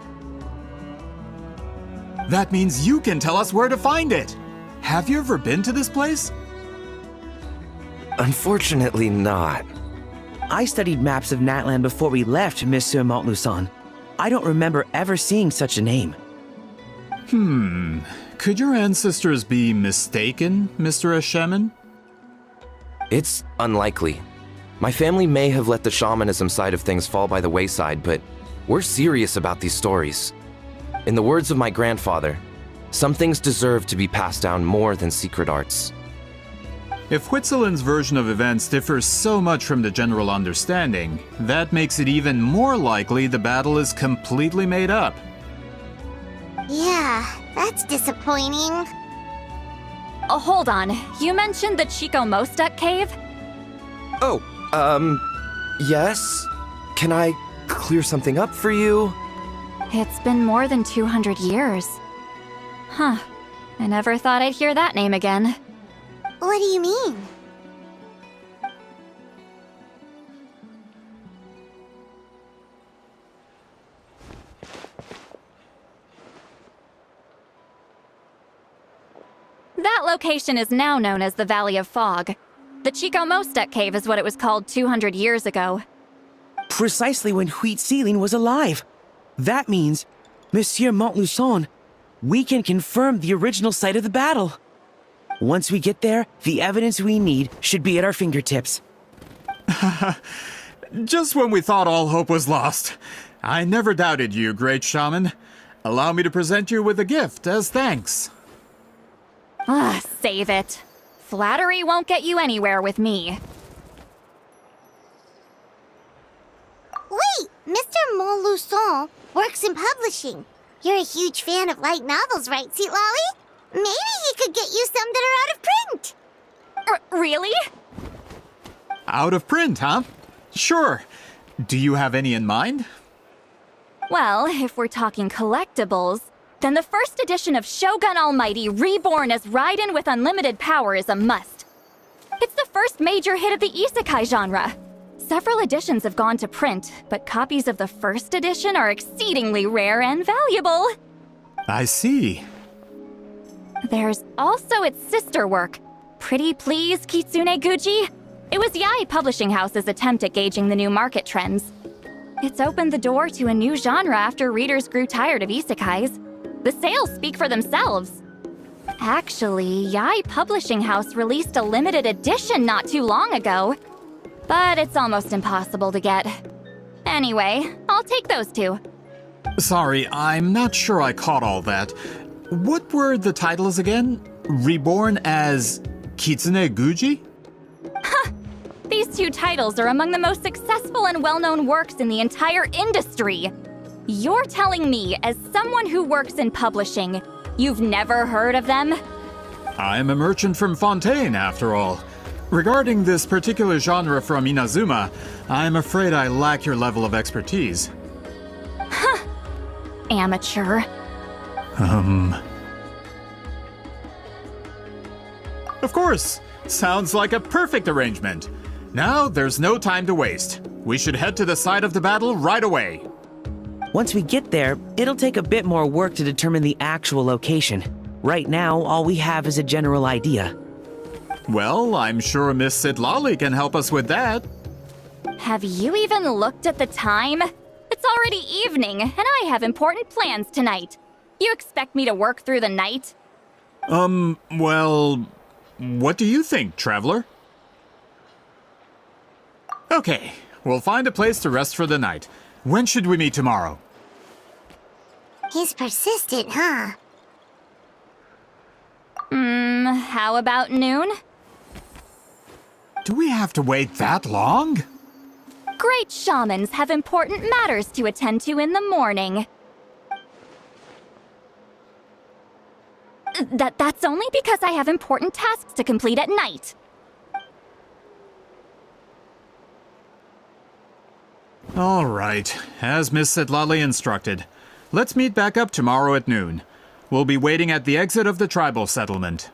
That means you can tell us where to find it. Have you ever been to this place? Unfortunately not. I studied maps of Natlan before we left, Monsieur Montluçon. I don't remember ever seeing such a name. Could your ancestors be mistaken, Mr. Shaman? It's unlikely. My family may have let the shamanism side of things fall by the wayside, but we're serious about these stories. In the words of my grandfather, some things deserve to be passed down more than secret arts. If Whitzelin's version of events differs so much from the general understanding, that makes it even more likely the battle is completely made up. Yeah, that's disappointing. Oh, hold on. You mentioned the Chico Mostuk Cave? Oh, yes? Can I clear something up for you? It's been more than 200 years. Huh. I never thought I'd hear that name again. What do you mean? That location is now known as the Valley of Fog. The Chico Mostuk Cave is what it was called 200 years ago. Precisely when Wheat Ceiling was alive. That means, Monsieur Montluçon, we can confirm the original site of the battle. Once we get there, the evidence we need should be at our fingertips. Just when we thought all hope was lost. I never doubted you, great shaman. Allow me to present you with a gift as thanks. Save it. Flattery won't get you anywhere with me. Wait, Mr. Montluçon works in publishing. You're a huge fan of light novels, right, Citlali? Maybe he could get you some that are out of print. Really? Out of print, huh? Sure. Do you have any in mind? Well, if we're talking collectibles, then the first edition of Shogun Almighty Reborn as Raiden with Unlimited Power is a must. It's the first major hit of the isekai genre. Several editions have gone to print, but copies of the first edition are exceedingly rare and valuable. I see. There's also its sister work, Pretty Please Kitsune Guji. It was Yae Publishing House's attempt at gauging the new market trends. It's opened the door to a new genre after readers grew tired of isekais. The sales speak for themselves. Actually, Yae Publishing House released a limited edition not too long ago. But it's almost impossible to get. Anyway, I'll take those two. Sorry, I'm not sure I caught all that. What were the titles again? Reborn as Kitsune Guji? These two titles are among the most successful and well-known works in the entire industry. You're telling me, as someone who works in publishing, you've never heard of them? I'm a merchant from Fontaine, after all. Regarding this particular genre from Inazuma, I'm afraid I lack your level of expertise. Amateur. Of course! Sounds like a perfect arrangement. Now, there's no time to waste. We should head to the site of the battle right away. Once we get there, it'll take a bit more work to determine the actual location. Right now, all we have is a general idea. Well, I'm sure Miss Citlali can help us with that. Have you even looked at the time? It's already evening, and I have important plans tonight. You expect me to work through the night? Well, what do you think, traveler? Okay, we'll find a place to rest for the night. When should we meet tomorrow? He's persistent, huh? How about noon? Do we have to wait that long? Great shamans have important matters to attend to in the morning. That's only because I have important tasks to complete at night. All right, as Miss Citlali instructed. Let's meet back up tomorrow at noon. We'll be waiting at the exit of the tribal settlement.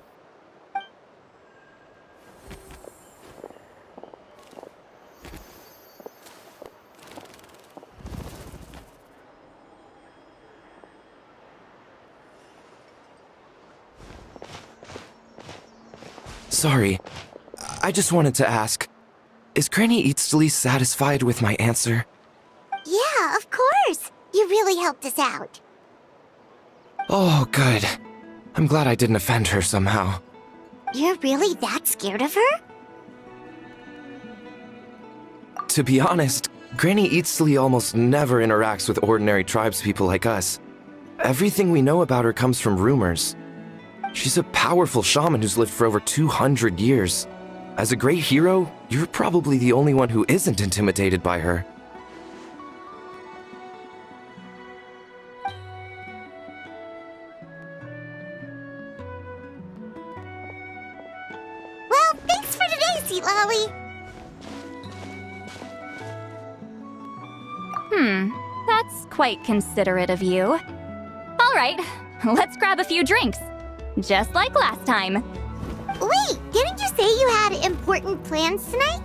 Sorry, I just wanted to ask, is Granny Eatsley satisfied with my answer? Yeah, of course. You really helped us out. Oh, good. I'm glad I didn't offend her somehow. You're really that scared of her? To be honest, Granny Eatsley almost never interacts with ordinary tribespeople like us. Everything we know about her comes from rumors. She's a powerful shaman who's lived for over 200 years. As a great hero, you're probably the only one who isn't intimidated by her. Well, thanks for today, Citlali. That's quite considerate of you. All right, let's grab a few drinks. Just like last time. Wait, didn't you say you had important plans tonight?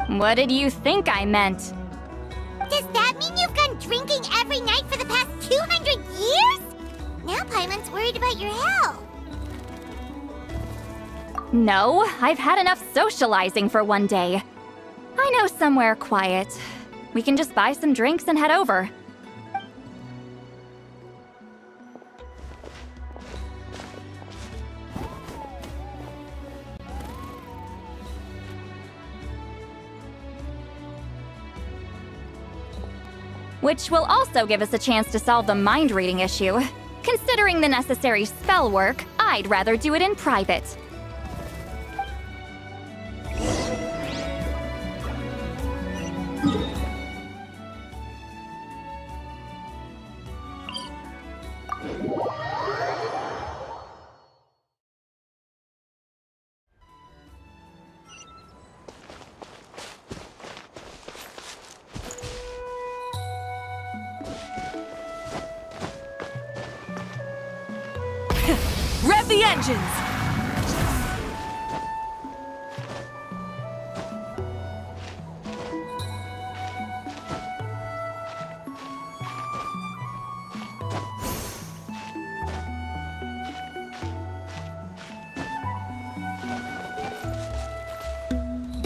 What did you think I meant? Does that mean you've gone drinking every night for the past 200 years? Now Paimon's worried about your health. No, I've had enough socializing for one day. I know somewhere quiet. We can just buy some drinks and head over. which will also give us a chance to solve the mind reading issue. Considering the necessary spell work, I'd rather do it in private. Rev the engines!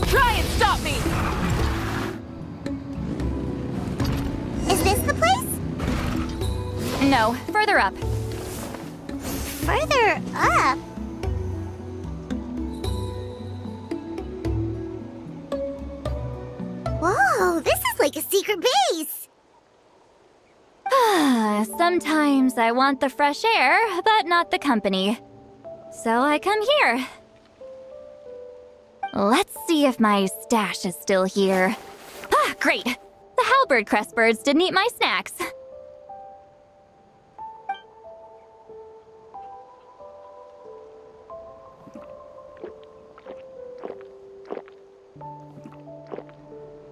Try and stop me! Is this the place? No, further up. Further up? Whoa, this is like a secret base! Sometimes I want the fresh air, but not the company. So I come here. Let's see if my stash is still here. Ah, great! The halberd crest birds didn't eat my snacks.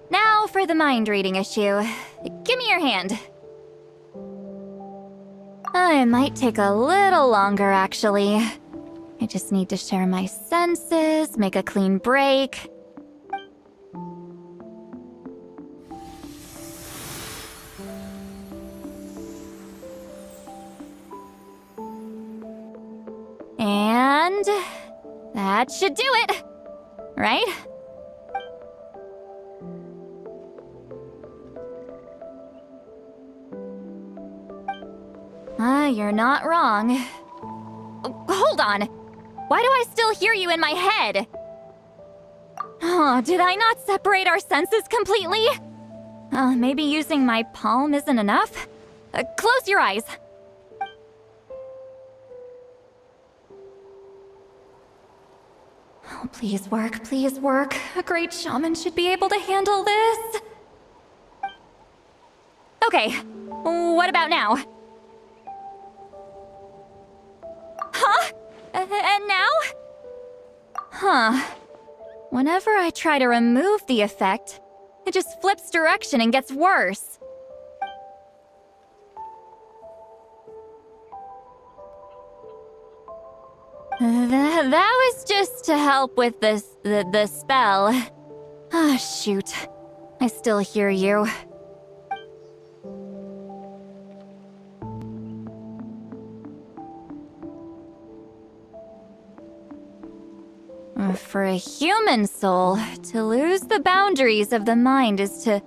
Now for the mind reading issue. Give me your hand. It might take a little longer, actually. I just need to share my senses, make a clean break. And that should do it, right? You're not wrong. Hold on! Why do I still hear you in my head? Oh, did I not separate our senses completely? Maybe using my palm isn't enough? Close your eyes. Oh, please work, please work. A great shaman should be able to handle this. Okay, what about now? Huh? And now? Huh. Whenever I try to remove the effect, it just flips direction and gets worse. That was just to help with the spell. Ah, shoot. I still hear you. For a human soul, to lose the boundaries of the mind is to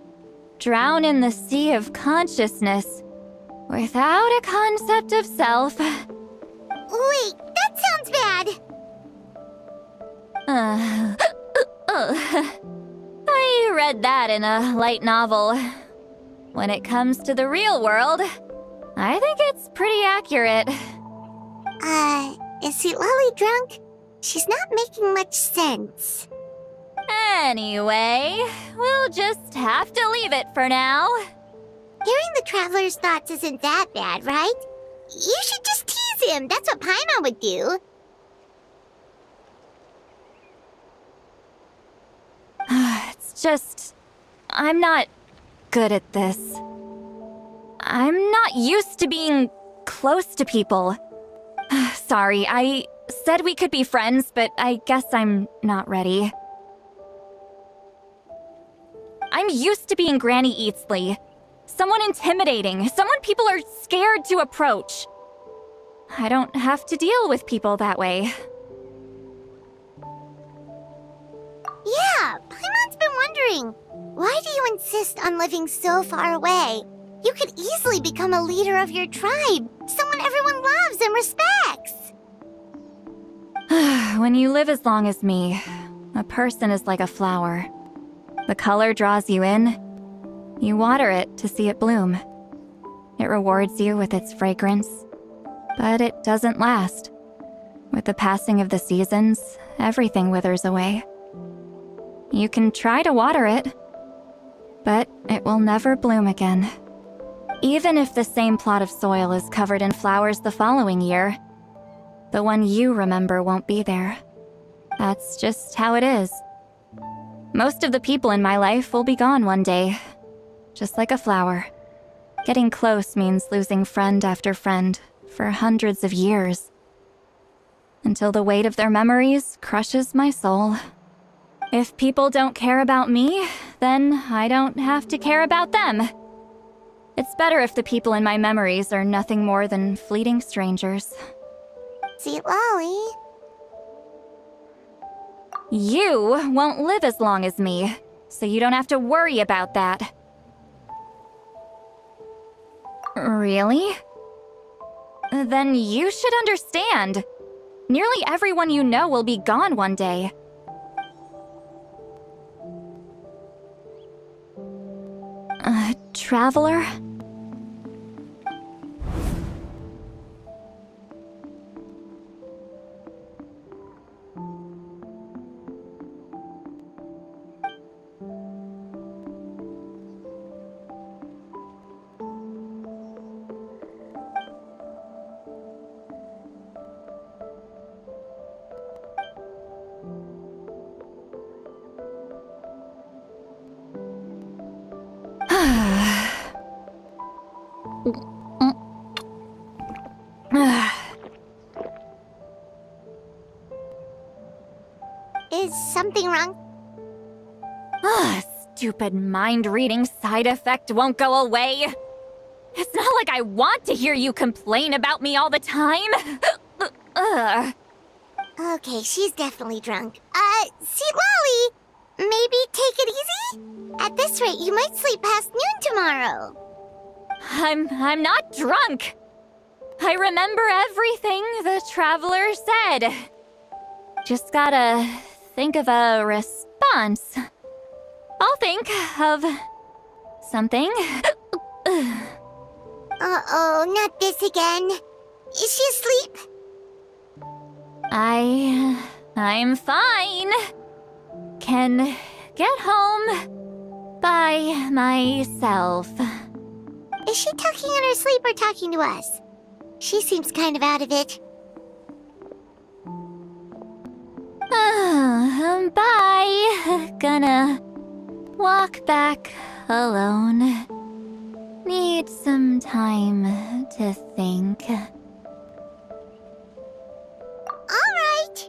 drown in the sea of consciousness without a concept of self. Wait, that sounds bad! I read that in a light novel. When it comes to the real world, I think it's pretty accurate. Is Citlali drunk? She's not making much sense. Anyway, we'll just have to leave it for now. Hearing the Traveler's thoughts isn't that bad, right? You should just tease him. That's what Paimon would do. It's just... I'm not good at this. I'm not used to being close to people. Sorry, I said we could be friends, but I guess I'm not ready. I'm used to being Granny Eatsley. Someone intimidating, someone people are scared to approach. I don't have to deal with people that way. Yeah, Paimon's been wondering, why do you insist on living so far away? You could easily become a leader of your tribe, someone everyone loves and respects. When you live as long as me, a person is like a flower. The color draws you in, You water it to see it bloom. It rewards you with its fragrance, but it doesn't last. With the passing of the seasons, everything withers away. You can try to water it, but it will never bloom again. Even if the same plot of soil is covered in flowers the following year, the one you remember won't be there. That's just how it is. Most of the people in my life will be gone one day, just like a flower. Getting close means losing friend after friend for hundreds of years, until the weight of their memories crushes my soul. If people don't care about me, then I don't have to care about them. It's better if the people in my memories are nothing more than fleeting strangers. Citlali. You won't live as long as me, so you don't have to worry about that. Really? Then you should understand. Nearly everyone you know will be gone one day. Traveler? Is something wrong? Stupid mind-reading side effect won't go away. It's not like I want to hear you complain about me all the time. Okay, she's definitely drunk. Citlali, maybe take it easy? At this rate, you might sleep past noon tomorrow. I'm not drunk. I remember everything the traveler said. Just gotta think of a response. I'll think of something. Uh-oh, not this again. Is she asleep? I'm fine. Can get home by myself. Is she talking in her sleep or talking to us? She seems kind of out of it. Bye. Gonna walk back alone. Need some time to think. All right.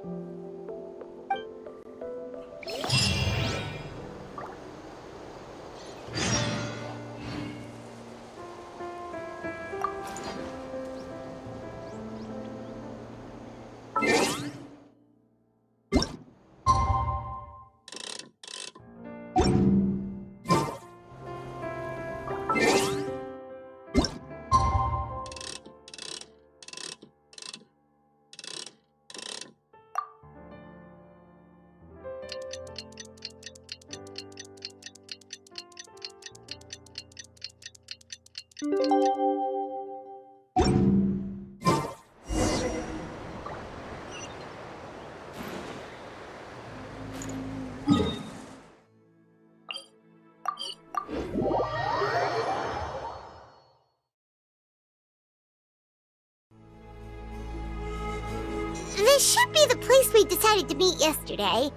This should be the place we decided to meet yesterday.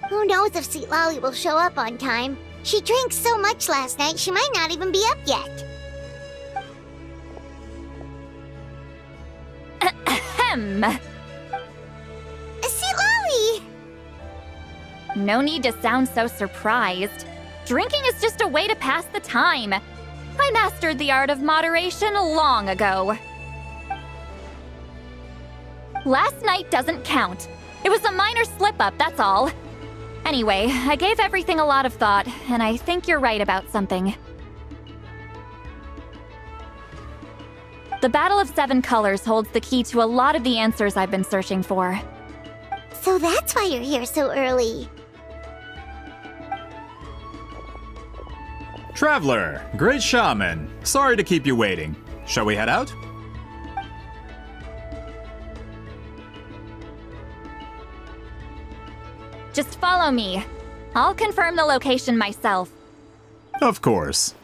Who knows if Citlali will show up on time? She drank so much last night, she might not even be up yet. Ahem. Citlali! No need to sound so surprised. Drinking is just a way to pass the time. I mastered the art of moderation long ago. Last night doesn't count. It was a minor slip-up, that's all. Anyway, I gave everything a lot of thought, and I think you're right about something. The Battle of Seven Colors holds the key to a lot of the answers I've been searching for. So that's why you're here so early. Traveler, great shaman. Sorry to keep you waiting. Shall we head out? Just follow me. I'll confirm the location myself. Of course.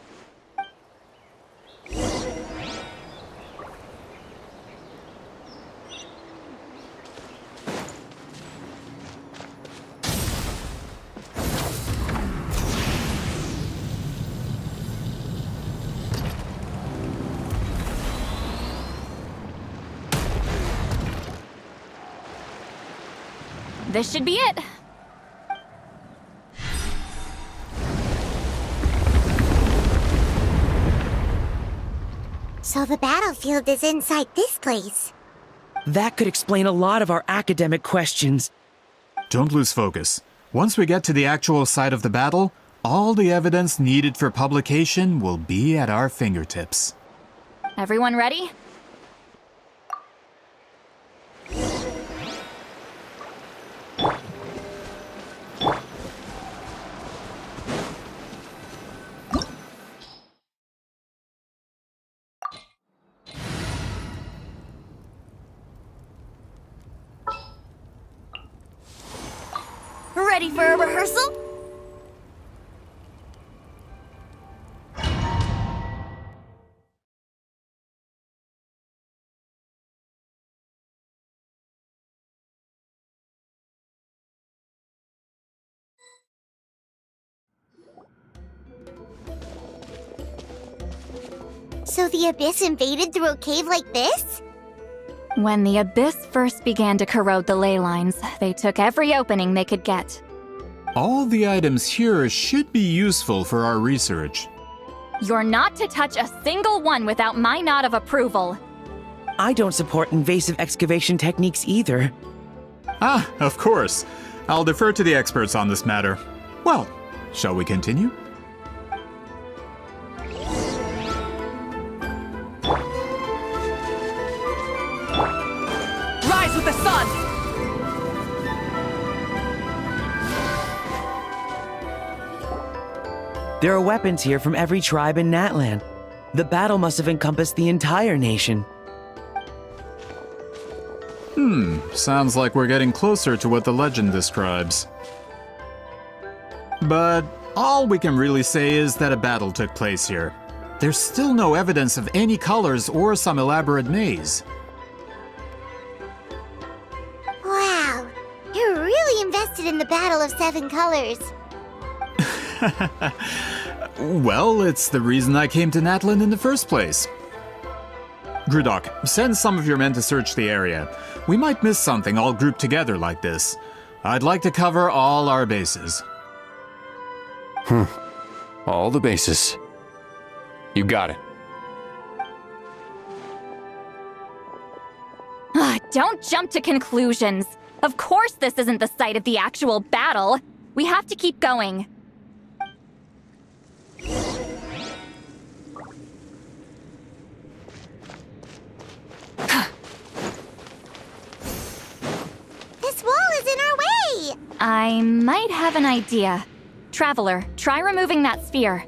This should be it. So the battlefield is inside this place. That could explain a lot of our academic questions. Don't lose focus. Once we get to the actual site of the battle, all the evidence needed for publication will be at our fingertips. Everyone ready? Ready for a rehearsal? So the Abyss invaded through a cave like this? When the Abyss first began to corrode the ley lines, they took every opening they could get. All the items here should be useful for our research. You're not to touch a single one without my nod of approval. I don't support invasive excavation techniques either. Ah, of course. I'll defer to the experts on this matter. Well, shall we continue? Rise with the sun! There are weapons here from every tribe in Natlan. The battle must have encompassed the entire nation. Sounds like we're getting closer to what the legend describes. But all we can really say is that a battle took place here. There's still no evidence of any colors or some elaborate maze. Wow, you're really invested in the Battle of Seven Colors. Well, it's the reason I came to Natlan in the first place. Grudok, send some of your men to search the area. We might miss something all grouped together like this. I'd like to cover all our bases. All the bases. You got it. Don't jump to conclusions. Of course this isn't the site of the actual battle. We have to keep going. This wall is in our way! I might have an idea. Traveler, try removing that sphere.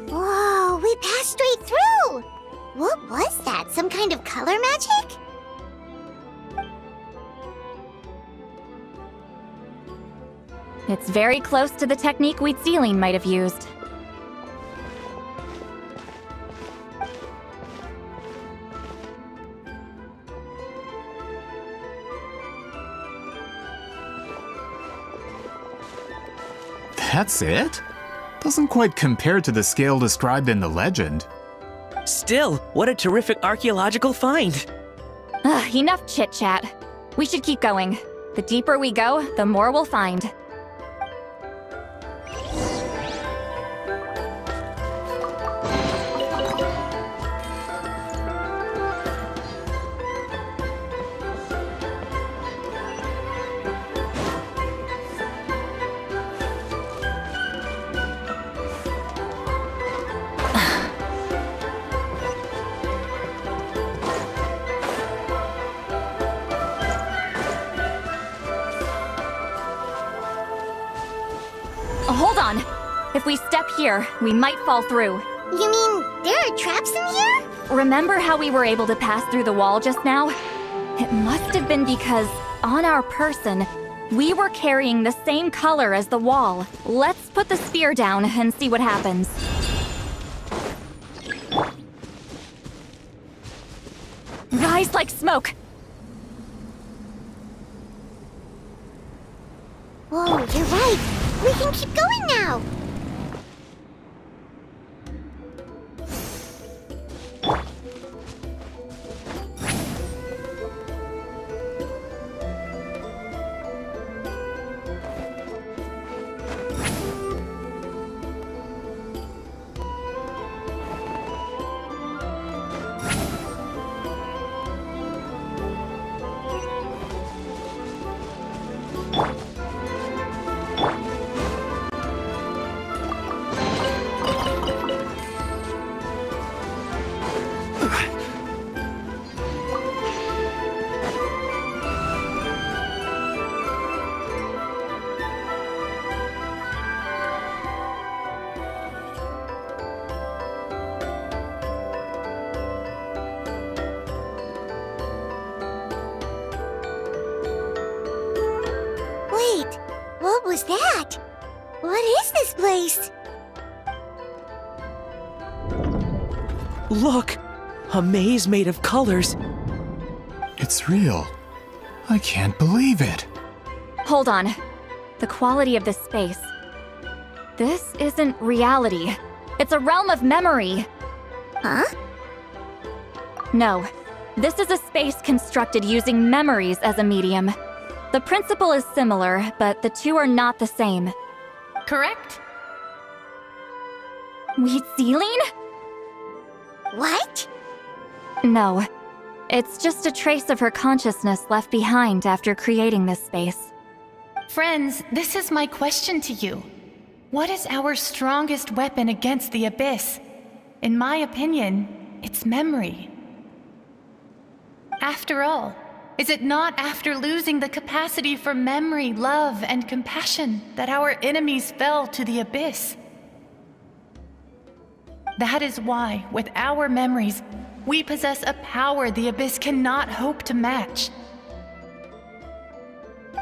Whoa, we passed straight through! What was that? Some kind of color magic? It's very close to the technique Citlali might have used. That's it? Doesn't quite compare to the scale described in the legend. Still, what a terrific archaeological find! Enough chit-chat. We should keep going. The deeper we go, the more we'll find. If we step here, we might fall through. You mean there are traps in here? Remember how we were able to pass through the wall just now? It must have been because, on our person, we were carrying the same color as the wall. Let's put the spear down and see what happens. Rise like smoke! Whoa, you're right. We can keep going now. Wait, what was that? What is this place? Look! A maze made of colors. It's real. I can't believe it. Hold on. The quality of this space. This isn't reality. It's a realm of memory. Huh? No. This is a space constructed using memories as a medium. The principle is similar, but the two are not the same. Correct? Wheat ceiling? What? No. It's just a trace of her consciousness left behind after creating this space. Friends, this is my question to you. What is our strongest weapon against the Abyss? In my opinion, it's memory. After all, is it not after losing the capacity for memory, love, and compassion that our enemies fell to the Abyss? That is why, with our memories, we possess a power the Abyss cannot hope to match.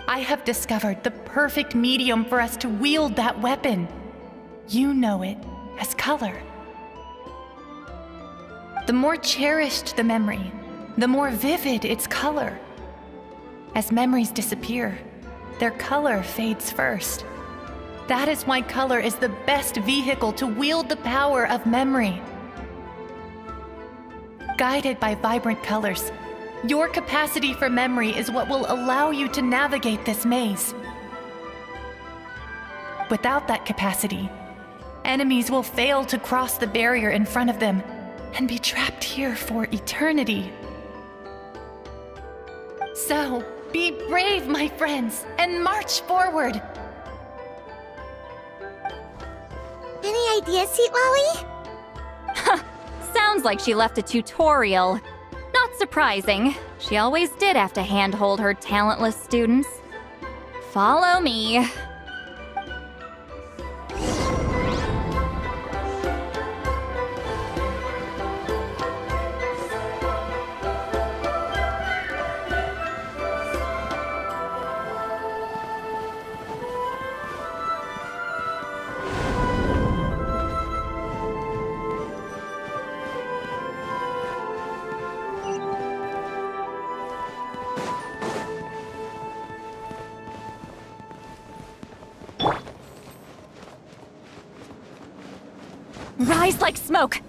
I have discovered the perfect medium for us to wield that weapon. You know it as color. The more cherished the memory, the more vivid its color. As memories disappear, their color fades first. That is why color is the best vehicle to wield the power of memory. Guided by vibrant colors, your capacity for memory is what will allow you to navigate this maze. Without that capacity, enemies will fail to cross the barrier in front of them and be trapped here for eternity. So, be brave, my friends, and march forward! Any ideas, Citlali? Sounds like she left a tutorial. Not surprising. She always did have to handhold her talentless students. Follow me. Rise like smoke!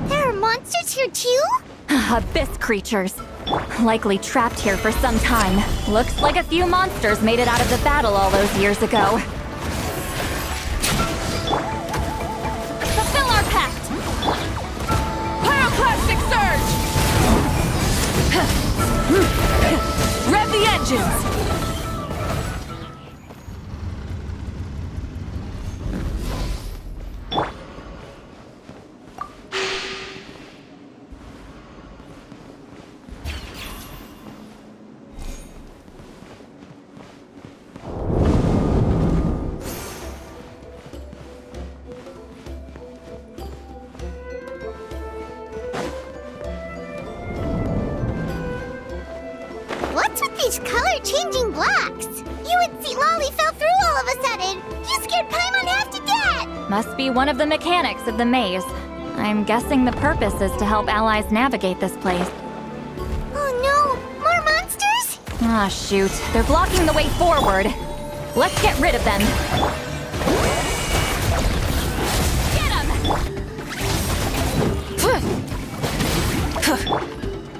There are monsters here too? Abyss creatures. Likely trapped here for some time. Looks like a few monsters made it out of the battle all those years ago. Fulfill our pact! Pyroclastic surge! Rev the engines! What's with these color-changing blocks? You and Citlali fell through all of a sudden. You scared Paimon half to death. Must be one of the mechanics of the maze. I'm guessing the purpose is to help allies navigate this place. Oh no, more monsters? Ah, shoot. They're blocking the way forward. Let's get rid of them. Get them!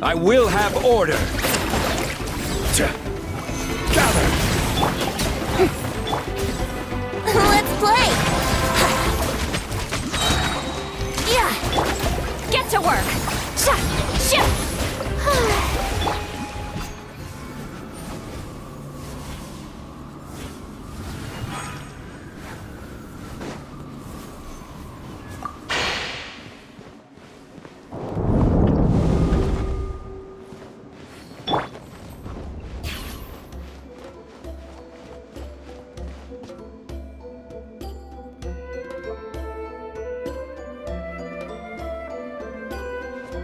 I will have order. Gather! Let's play! Yeah! Get to work!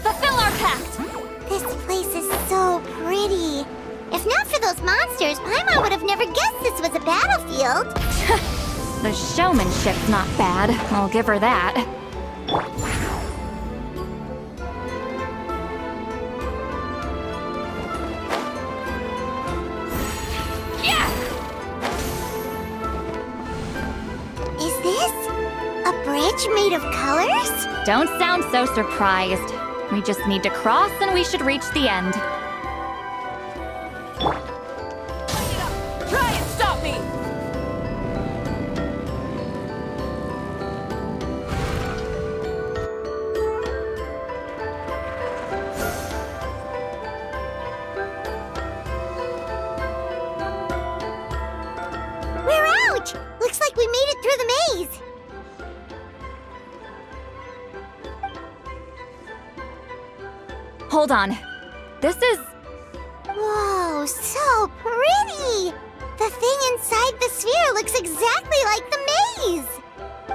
Fulfill our pact! This place is so pretty. If not for those monsters, Paimon would have never guessed this was a battlefield. The showmanship's not bad, I'll give her that. Yeah! Is this a bridge made of colors? Don't sound so surprised. We just need to cross and we should reach the end. Try and stop me! We're out! Looks like we made it through the maze. Hold on. This is... Whoa, so pretty! The thing inside the sphere looks exactly like the maze!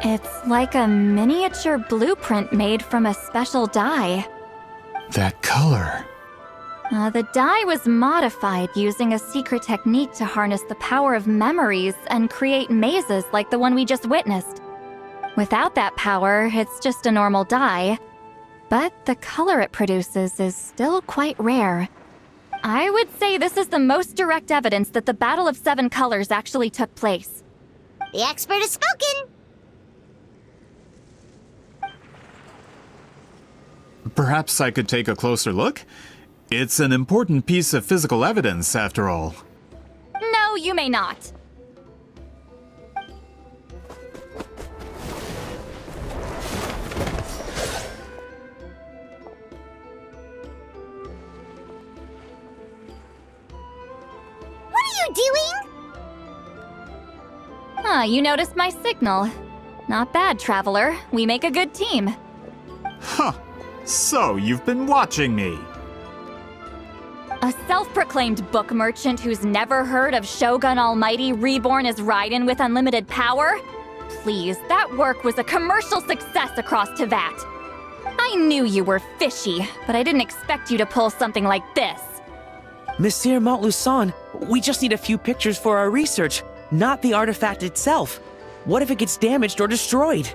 It's like a miniature blueprint made from a special dye. That color. The dye was modified using a secret technique to harness the power of memories and create mazes like the one we just witnessed. Without that power, it's just a normal dye. But the color it produces is still quite rare. I would say this is the most direct evidence that the Battle of Seven Colors actually took place. The expert has spoken! Perhaps I could take a closer look? It's an important piece of physical evidence, after all. No, you may not. Doing? Ah, you noticed my signal. Not bad, Traveler. We make a good team. Huh. So, you've been watching me. A self-proclaimed book merchant who's never heard of Shogun Almighty reborn as Raiden with unlimited power? Please, that work was a commercial success across Teyvat. I knew you were fishy, but I didn't expect you to pull something like this. Monsieur Montluçon, we just need a few pictures for our research, not the artifact itself. What if it gets damaged or destroyed?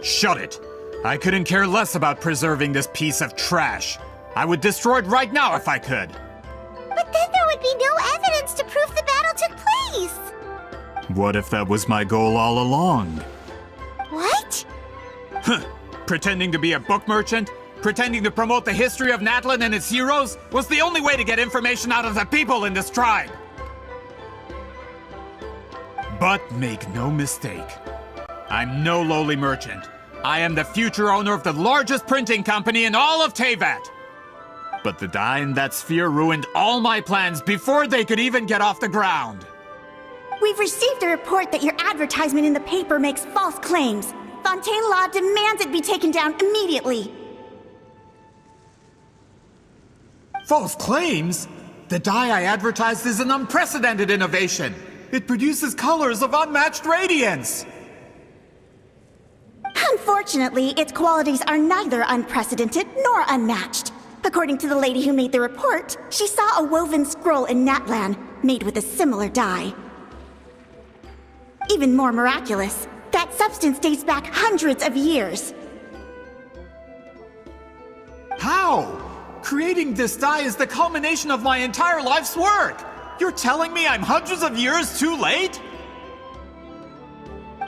Shut it! I couldn't care less about preserving this piece of trash. I would destroy it right now if I could. But then there would be no evidence to prove the battle took place. What if that was my goal all along? What? Huh. Pretending to be a book merchant? Pretending to promote the history of Natlan and its heroes was the only way to get information out of the people in this tribe. But make no mistake, I'm no lowly merchant. I am the future owner of the largest printing company in all of Teyvat. But the dye in that sphere ruined all my plans before they could even get off the ground. We've received a report that your advertisement in the paper makes false claims. Fontaine Law demands it be taken down immediately. False claims? The dye I advertised is an unprecedented innovation. It produces colors of unmatched radiance. Unfortunately, its qualities are neither unprecedented nor unmatched. According to the lady who made the report, she saw a woven scroll in Natlan made with a similar dye. Even more miraculous, that substance dates back hundreds of years. How? Creating this dye is the culmination of my entire life's work! You're telling me I'm hundreds of years too late?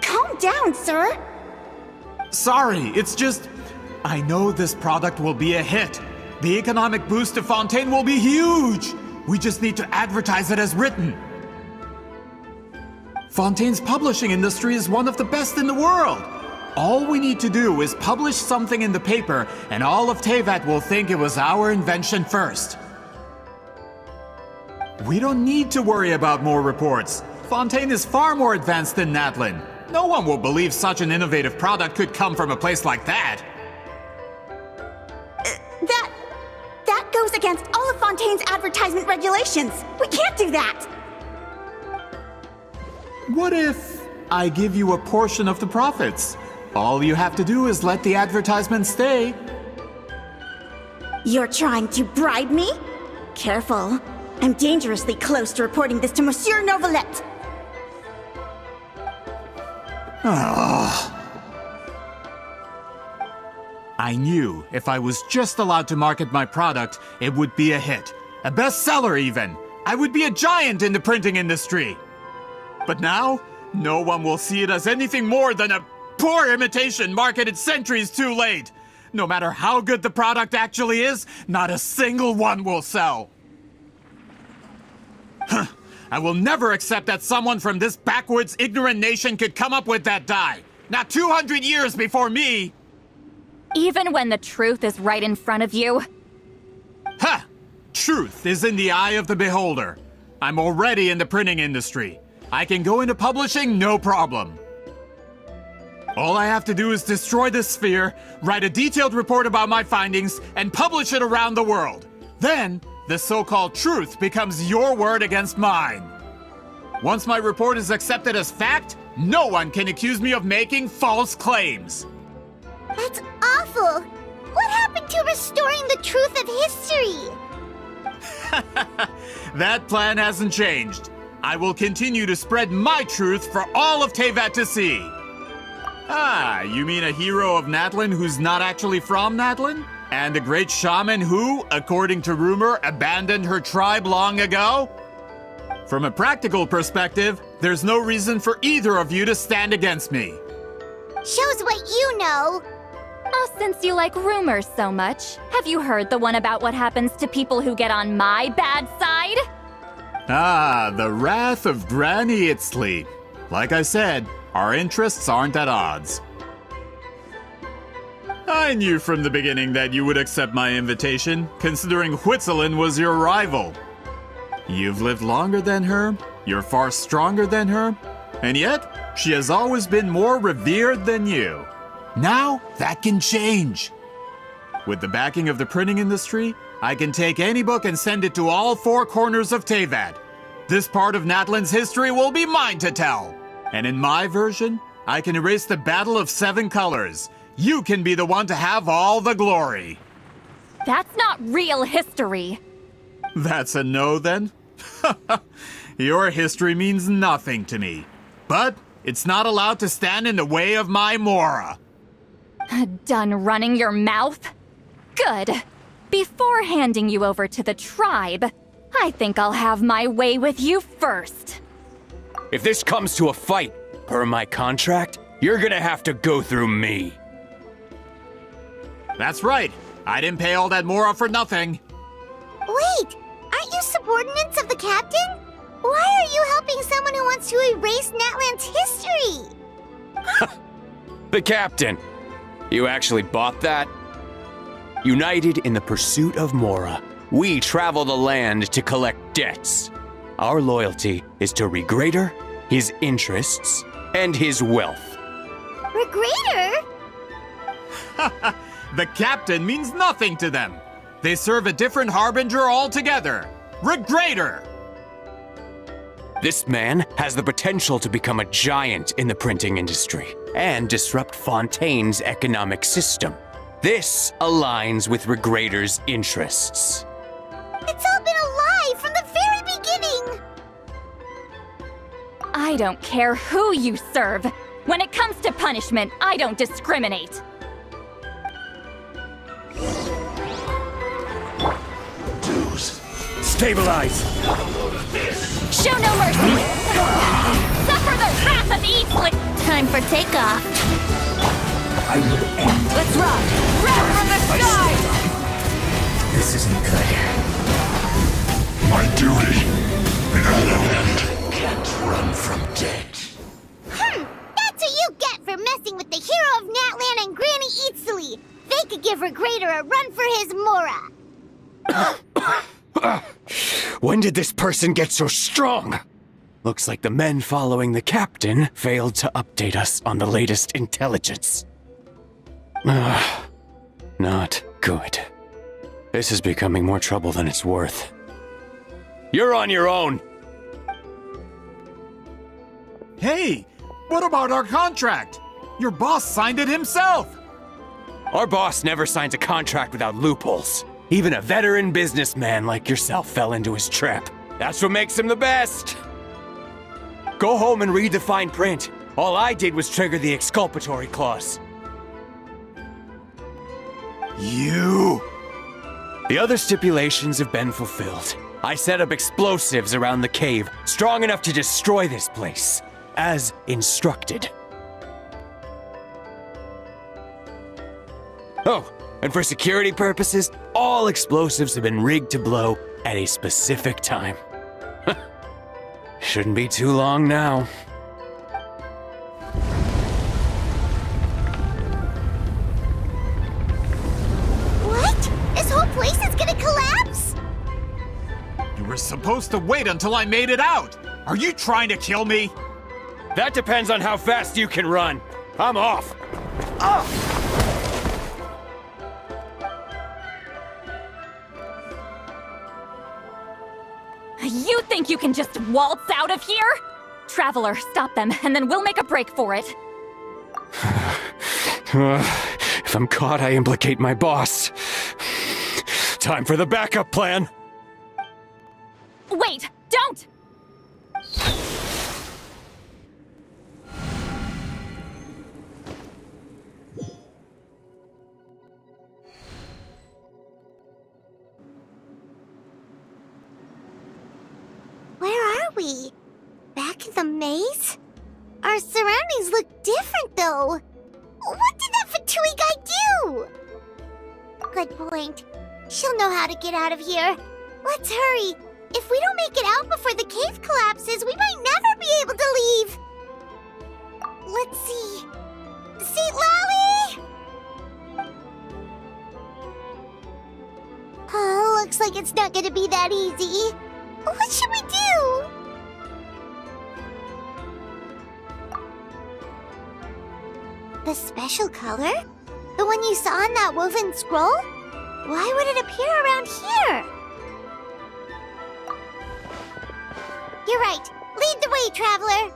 Calm down, sir. Sorry, it's just... I know this product will be a hit. The economic boost to Fontaine will be huge! We just need to advertise it as written. Fontaine's publishing industry is one of the best in the world. All we need to do is publish something in the paper, and all of Teyvat will think it was our invention first. We don't need to worry about more reports. Fontaine is far more advanced than Natlan. No one will believe such an innovative product could come from a place like that. That goes against all of Fontaine's advertisement regulations. We can't do that. What if I give you a portion of the profits? All you have to do is let the advertisement stay. You're trying to bribe me? Careful. I'm dangerously close to reporting this to Monsieur Novelette. I knew if I was just allowed to market my product, it would be a hit. A bestseller even. I would be a giant in the printing industry. But now, no one will see it as anything more than a poor imitation marketed centuries too late. No matter how good the product actually is, not a single one will sell. I will never accept that someone from this backwoods, ignorant nation could come up with that dye. Not 200 years before me! Even when the truth is right in front of you? Ha! Truth is in the eye of the beholder. I'm already in the printing industry. I can go into publishing, no problem. All I have to do is destroy this sphere, write a detailed report about my findings, and publish it around the world. Then, the so-called truth becomes your word against mine. Once my report is accepted as fact, no one can accuse me of making false claims. That's awful! What happened to restoring the truth of history? That plan hasn't changed. I will continue to spread my truth for all of Teyvat to see. Ah, you mean a hero of Natlan who's not actually from Natlan? And a great shaman who, according to rumor, abandoned her tribe long ago? From a practical perspective, there's no reason for either of you to stand against me. Shows what you know. Oh, since you like rumors so much, have you heard the one about what happens to people who get on my bad side? Ah, the wrath of Granny Citlali. Like I said, our interests aren't at odds. I knew from the beginning that you would accept my invitation, considering Huitzilin was your rival. You've lived longer than her, you're far stronger than her, and yet, she has always been more revered than you. Now, that can change. With the backing of the printing industry, I can take any book and send it to all four corners of Teyvat. This part of Natlan's history will be mine to tell. And in my version, I can erase the Battle of Seven Colors. You can be the one to have all the glory. That's not real history. That's a no, then? Your history means nothing to me. But it's not allowed to stand in the way of my Mora. Done running your mouth? Good. Before handing you over to the tribe, I think I'll have my way with you first. If this comes to a fight, per my contract, you're gonna have to go through me. That's right. I didn't pay all that Mora for nothing. Wait, aren't you subordinates of the captain? Why are you helping someone who wants to erase Natlan's history? The captain. You actually bought that? United in the pursuit of Mora, we travel the land to collect debts. Our loyalty is to Regrader, his interests, and his wealth. Regrader? The captain means nothing to them. They serve a different harbinger altogether. Regrader! This man has the potential to become a giant in the printing industry and disrupt Fontaine's economic system. This aligns with Regrator's interests. It's all been a lie from the very beginning! I don't care who you serve. When it comes to punishment, I don't discriminate. Stabilize! Show no mercy! Suffer the wrath of Eastly! Time for takeoff. I will end. Let's rock! Wrath from the sky! This isn't good. My duty. In a land can't run from death. That's what you get for messing with the hero of Natlan and Granny Eatsley. They could give Regrator a run for his Mora. When did this person get so strong? Looks like the men following the captain failed to update us on the latest intelligence. Not good. This is becoming more trouble than it's worth. You're on your own! Hey, what about our contract? Your boss signed it himself! Our boss never signs a contract without loopholes. Even a veteran businessman like yourself fell into his trap. That's what makes him the best! Go home and read the fine print. All I did was trigger the exculpatory clause. You! The other stipulations have been fulfilled. I set up explosives around the cave, strong enough to destroy this place, as instructed. Oh, and for security purposes, all explosives have been rigged to blow at a specific time. Shouldn't be too long now. What? This whole place is gonna collapse? You were supposed to wait until I made it out! Are you trying to kill me? That depends on how fast you can run. I'm off. You think you can just waltz out of here? Traveler, stop them, and then we'll make a break for it. If I'm caught, I implicate my boss. Time for the backup plan. Wait, don't! Where are we? Back in the maze? Our surroundings look different, though. What did that Fatui guy do? Good point. She'll know how to get out of here. Let's hurry. If we don't make it out before the cave collapses, we might never be able to leave. Let's see. Citlali! Oh, looks like it's not gonna be that easy. What should we do? The special color? The one you saw in that woven scroll? Why would it appear around here? You're right. Lead the way, traveler.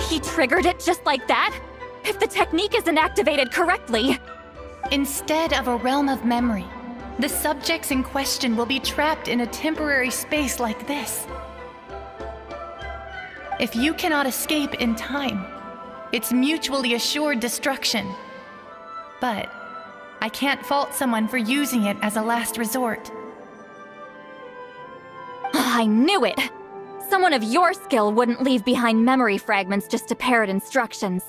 He triggered it just like that? If the technique isn't activated correctly... Instead of a realm of memory, the subjects in question will be trapped in a temporary space like this. If you cannot escape in time, it's mutually assured destruction. But I can't fault someone for using it as a last resort. I knew it! Someone of your skill wouldn't leave behind memory fragments just to parrot instructions.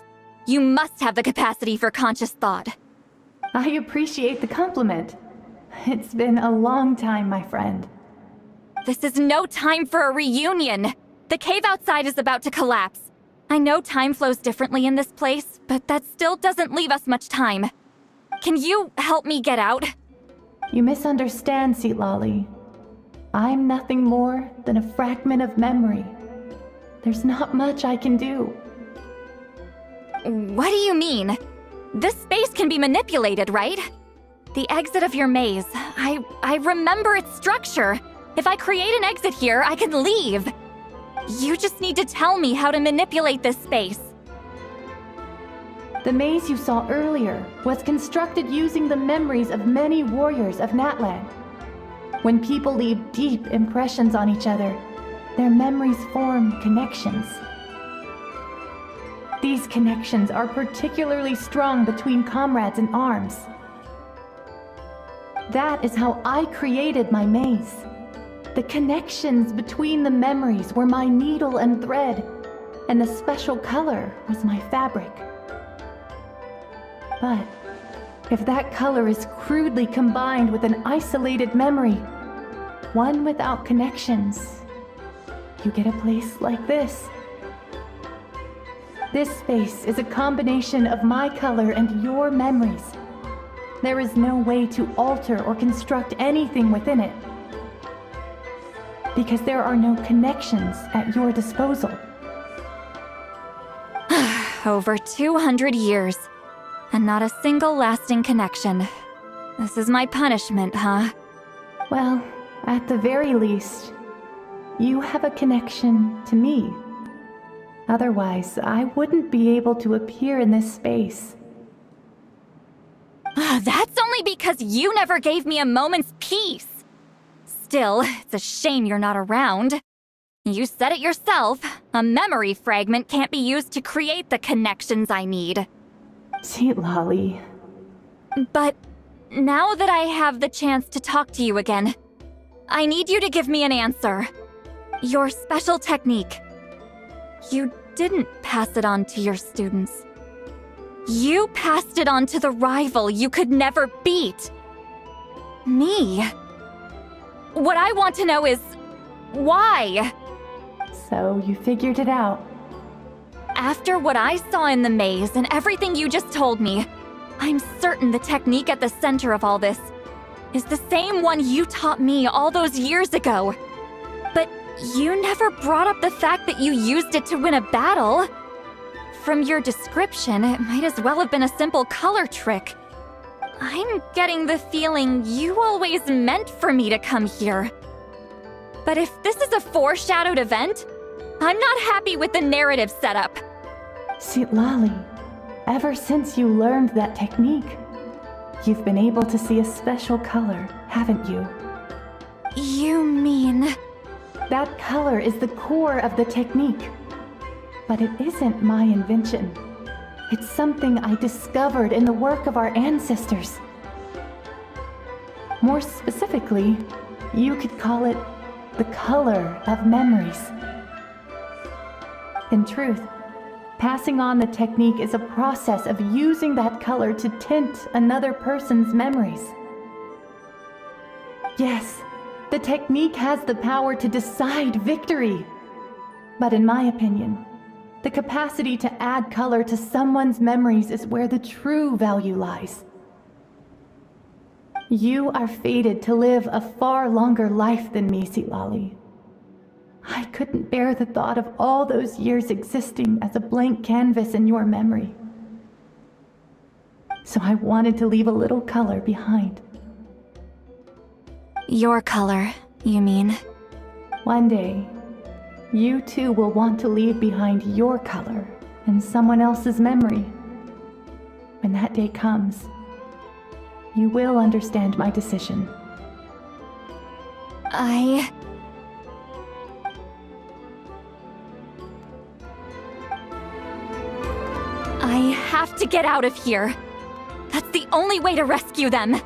You must have the capacity for conscious thought. I appreciate the compliment. It's been a long time, my friend. This is no time for a reunion. The cave outside is about to collapse. I know time flows differently in this place, but that still doesn't leave us much time. Can you help me get out? You misunderstand, Citlali. I'm nothing more than a fragment of memory There's not much I can do. What do you mean? This space can be manipulated, right? The exit of your maze. I remember its structure. If I create an exit here, I can leave. You just need to tell me how to manipulate this space. The maze you saw earlier was constructed using the memories of many warriors of Natlan. When people leave deep impressions on each other, their memories form connections. These connections are particularly strong between comrades in arms. That is how I created my maze. The connections between the memories were my needle and thread, and the special color was my fabric. But if that color is crudely combined with an isolated memory, one without connections, you get a place like this. This space is a combination of my color and your memories. There is no way to alter or construct anything within it, because there are no connections at your disposal. Over 200 years, and not a single lasting connection. This is my punishment, huh? Well, at the very least, you have a connection to me. Otherwise, I wouldn't be able to appear in this space. That's only because you never gave me a moment's peace. Still, it's a shame you're not around. You said it yourself. A memory fragment can't be used to create the connections I need. Citlali. But now that I have the chance to talk to you again, I need you to give me an answer. Your special technique. You didn't pass it on to your students. You passed it on to the rival you could never beat. Me. What I want to know is, why? So you figured it out. After what I saw in the maze and everything you just told me, I'm certain the technique at the center of all this is the same one you taught me all those years ago. But you never brought up the fact that you used it to win a battle. From your description, it might as well have been a simple color trick. I'm getting the feeling you always meant for me to come here. But if this is a foreshadowed event, I'm not happy with the narrative setup. Citlali, ever since you learned that technique, you've been able to see a special color, haven't you? You mean... That color is the core of the technique. But it isn't my invention. It's something I discovered in the work of our ancestors. More specifically, you could call it the color of memories. In truth, passing on the technique is a process of using that color to tint another person's memories. Yes, the technique has the power to decide victory. But in my opinion, the capacity to add color to someone's memories is where the true value lies. You are fated to live a far longer life than me, Citlali. I couldn't bear the thought of all those years existing as a blank canvas in your memory. So I wanted to leave a little color behind. Your color, you mean? One day, you too will want to leave behind your color in someone else's memory. When that day comes, you will understand my decision. I have to get out of here. That's the only way to rescue them.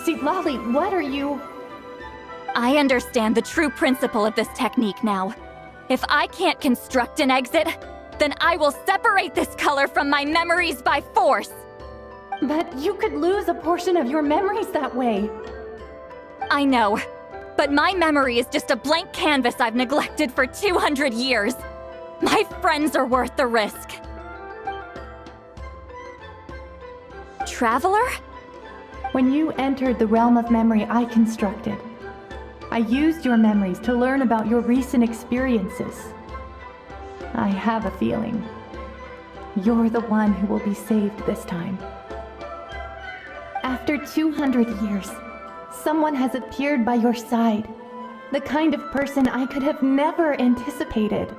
Citlali, what are you... I understand the true principle of this technique now. If I can't construct an exit, then I will separate this color from my memories by force. But you could lose a portion of your memories that way. I know, but my memory is just a blank canvas I've neglected for 200 years. My friends are worth the risk. Traveler? When you entered the realm of memory I constructed, I used your memories to learn about your recent experiences. I have a feeling you're the one who will be saved this time. After 200 years, someone has appeared by your side, the kind of person I could have never anticipated.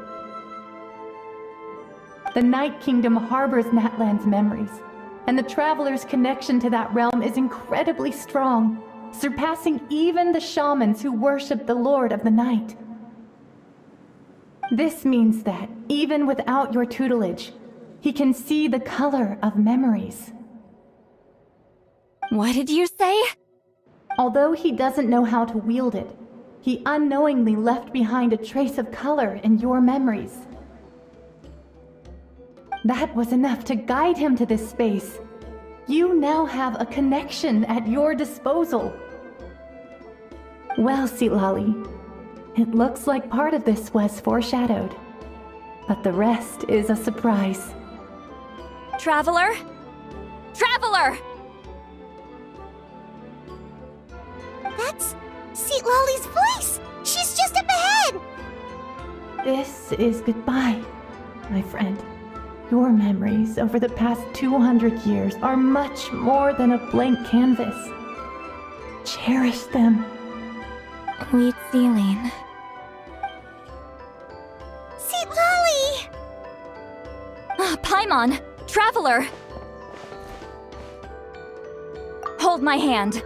The Night Kingdom harbors Natlan's memories, and the Traveler's connection to that realm is incredibly strong, surpassing even the shamans who worship the Lord of the Night. This means that, even without your tutelage, he can see the color of memories. What did you say? Although he doesn't know how to wield it, he unknowingly left behind a trace of color in your memories. That was enough to guide him to this space. You now have a connection at your disposal. Well, Citlali, it looks like part of this was foreshadowed, but the rest is a surprise. Traveler? Traveler! That's Citlali's voice! She's just up ahead! This is goodbye, my friend. Your memories over the past 200 years are much more than a blank canvas. Cherish them. Wheat ceiling. Citlali! Paimon! Traveler! Hold my hand.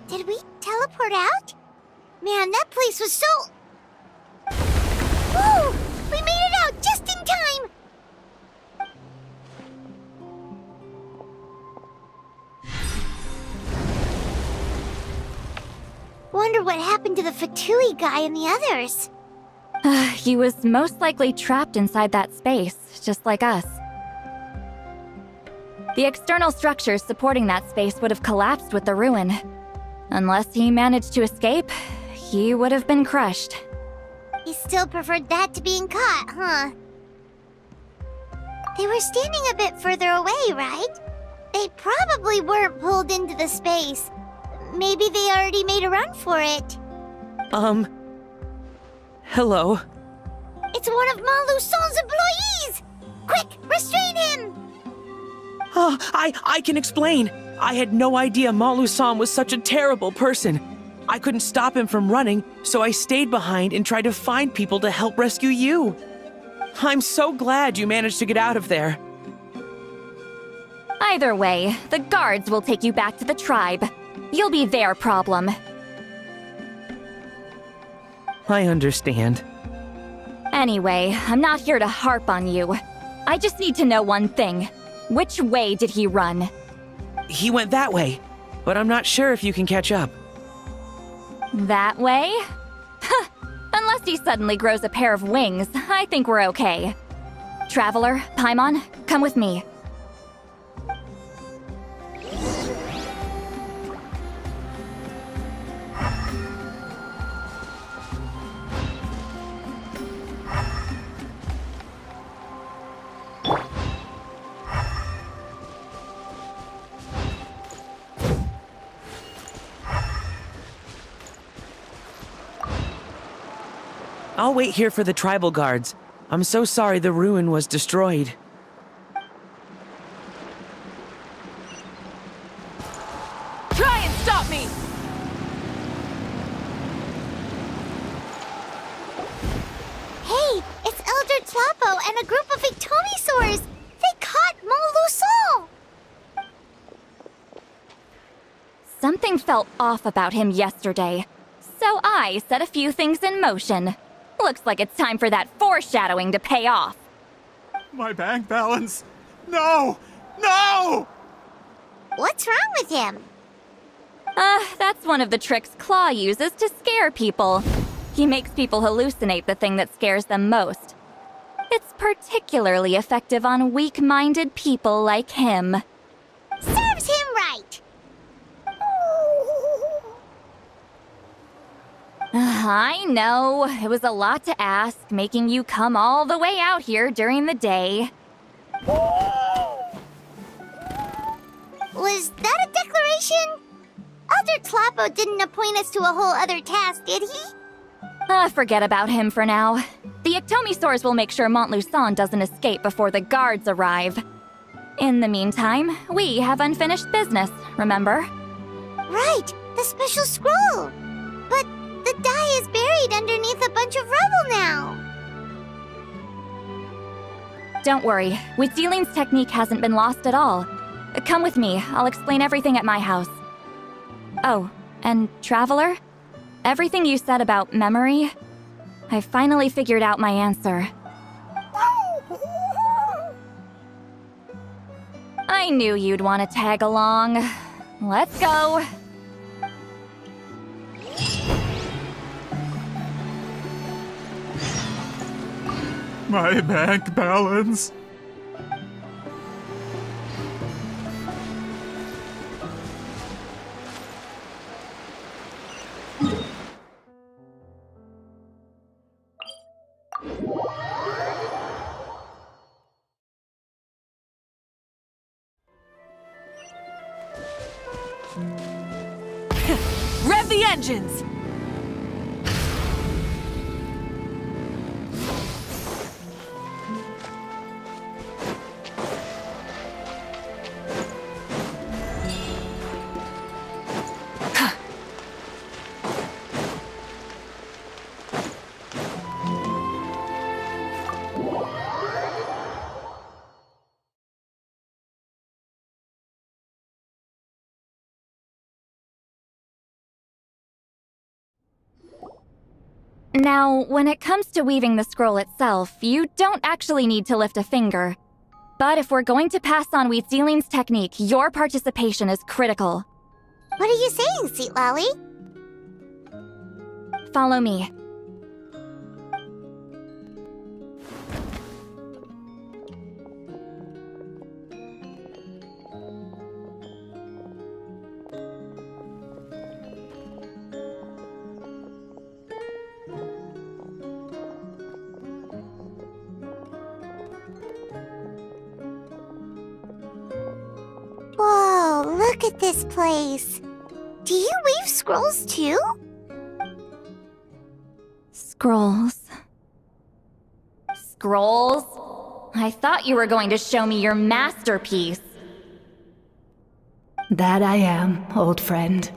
Did we teleport out? Man, that place was so... Whoa! We made it out just in time! Wonder what happened to the Fatui guy and the others. He was most likely trapped inside that space, just like us. The external structures supporting that space would have collapsed with the ruin. Unless he managed to escape, he would have been crushed. He still preferred that to being caught, huh? They were standing a bit further away, right? They probably weren't pulled into the space. Maybe they already made a run for it. Hello? It's one of Malu Son's employees! Quick, restrain him! Oh, I can explain. I had no idea Malu-san was such a terrible person. I couldn't stop him from running, so I stayed behind and tried to find people to help rescue you. I'm so glad you managed to get out of there. Either way, the guards will take you back to the tribe. You'll be their problem. I understand. Anyway, I'm not here to harp on you. I just need to know one thing. Which way did he run? He went that way, but I'm not sure if you can catch up. That way? Unless he suddenly grows a pair of wings, I think we're okay. Traveler, Paimon, come with me. I'll wait here for the tribal guards. I'm so sorry the ruin was destroyed. Try and stop me! Hey, it's Elder Tlapo and a group of Victomisaurs! They caught Malu Son! Something felt off about him yesterday, so I set a few things in motion. Looks like it's time for that foreshadowing to pay off. My bank balance! No! No! What's wrong with him? That's one of the tricks Claw uses to scare people. He makes people hallucinate the thing that scares them most. It's particularly effective on weak-minded people like him. Serves him right! I know, it was a lot to ask, making you come all the way out here during the day. Was that a declaration? Elder Tlapo didn't appoint us to a whole other task, did he? Forget about him for now. The Ectomisaurs will make sure Montluçon doesn't escape before the guards arrive. In the meantime, we have unfinished business, remember? Right, the special scroll. But the die is buried underneath a bunch of rubble now. Don't worry, Witziling's technique hasn't been lost at all. Come with me, I'll explain everything at my house. Oh, and Traveler? Everything you said about memory, I finally figured out my answer. I knew you'd want to tag along. Let's go. My bank balance. Rev the engines! Now, when it comes to weaving the scroll itself, you don't actually need to lift a finger. But if we're going to pass on Witziling's technique, your participation is critical. What are you saying, Citlali? Follow me. Whoa, look at this place. Do you weave scrolls too? Scrolls. Scrolls? I thought you were going to show me your masterpiece. That I am, old friend.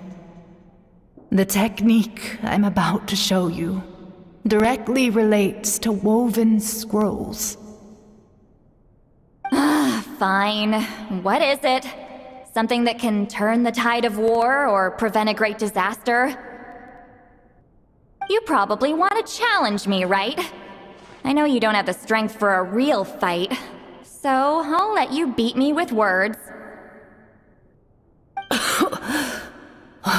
The technique I'm about to show you directly relates to woven scrolls. Fine. What is it? Something that can turn the tide of war or prevent a great disaster? You probably want to challenge me, right? I know you don't have the strength for a real fight, so I'll let you beat me with words.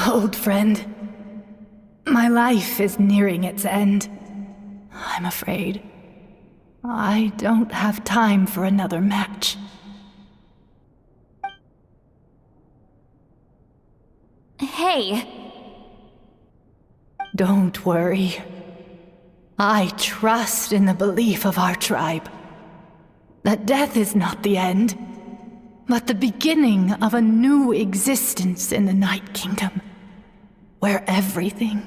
Old friend, my life is nearing its end. I'm afraid I don't have time for another match. Hey. Don't worry. I trust in the belief of our tribe that death is not the end, but the beginning of a new existence in the Night Kingdom, where everything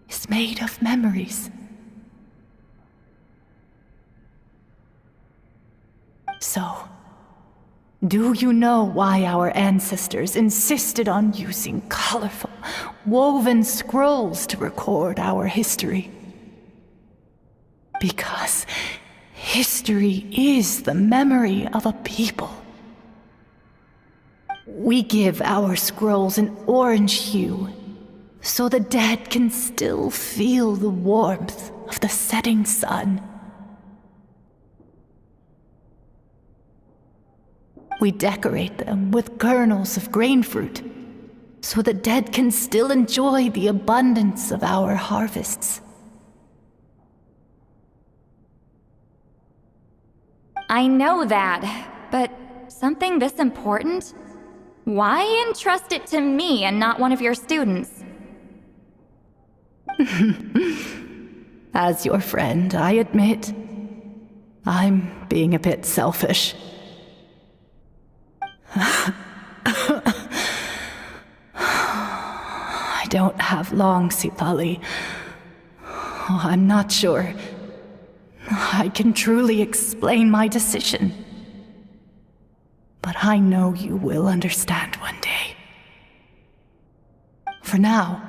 is made of memories. So, do you know why our ancestors insisted on using colorful, woven scrolls to record our history? Because history is the memory of a people. We give our scrolls an orange hue, so the dead can still feel the warmth of the setting sun. We decorate them with kernels of grain fruit, so the dead can still enjoy the abundance of our harvests. I know that, but something this important? Why entrust it to me and not one of your students? As your friend, I admit, I'm being a bit selfish. I don't have long, Citlali. I'm not sure I can truly explain my decision. But I know you will understand one day. For now,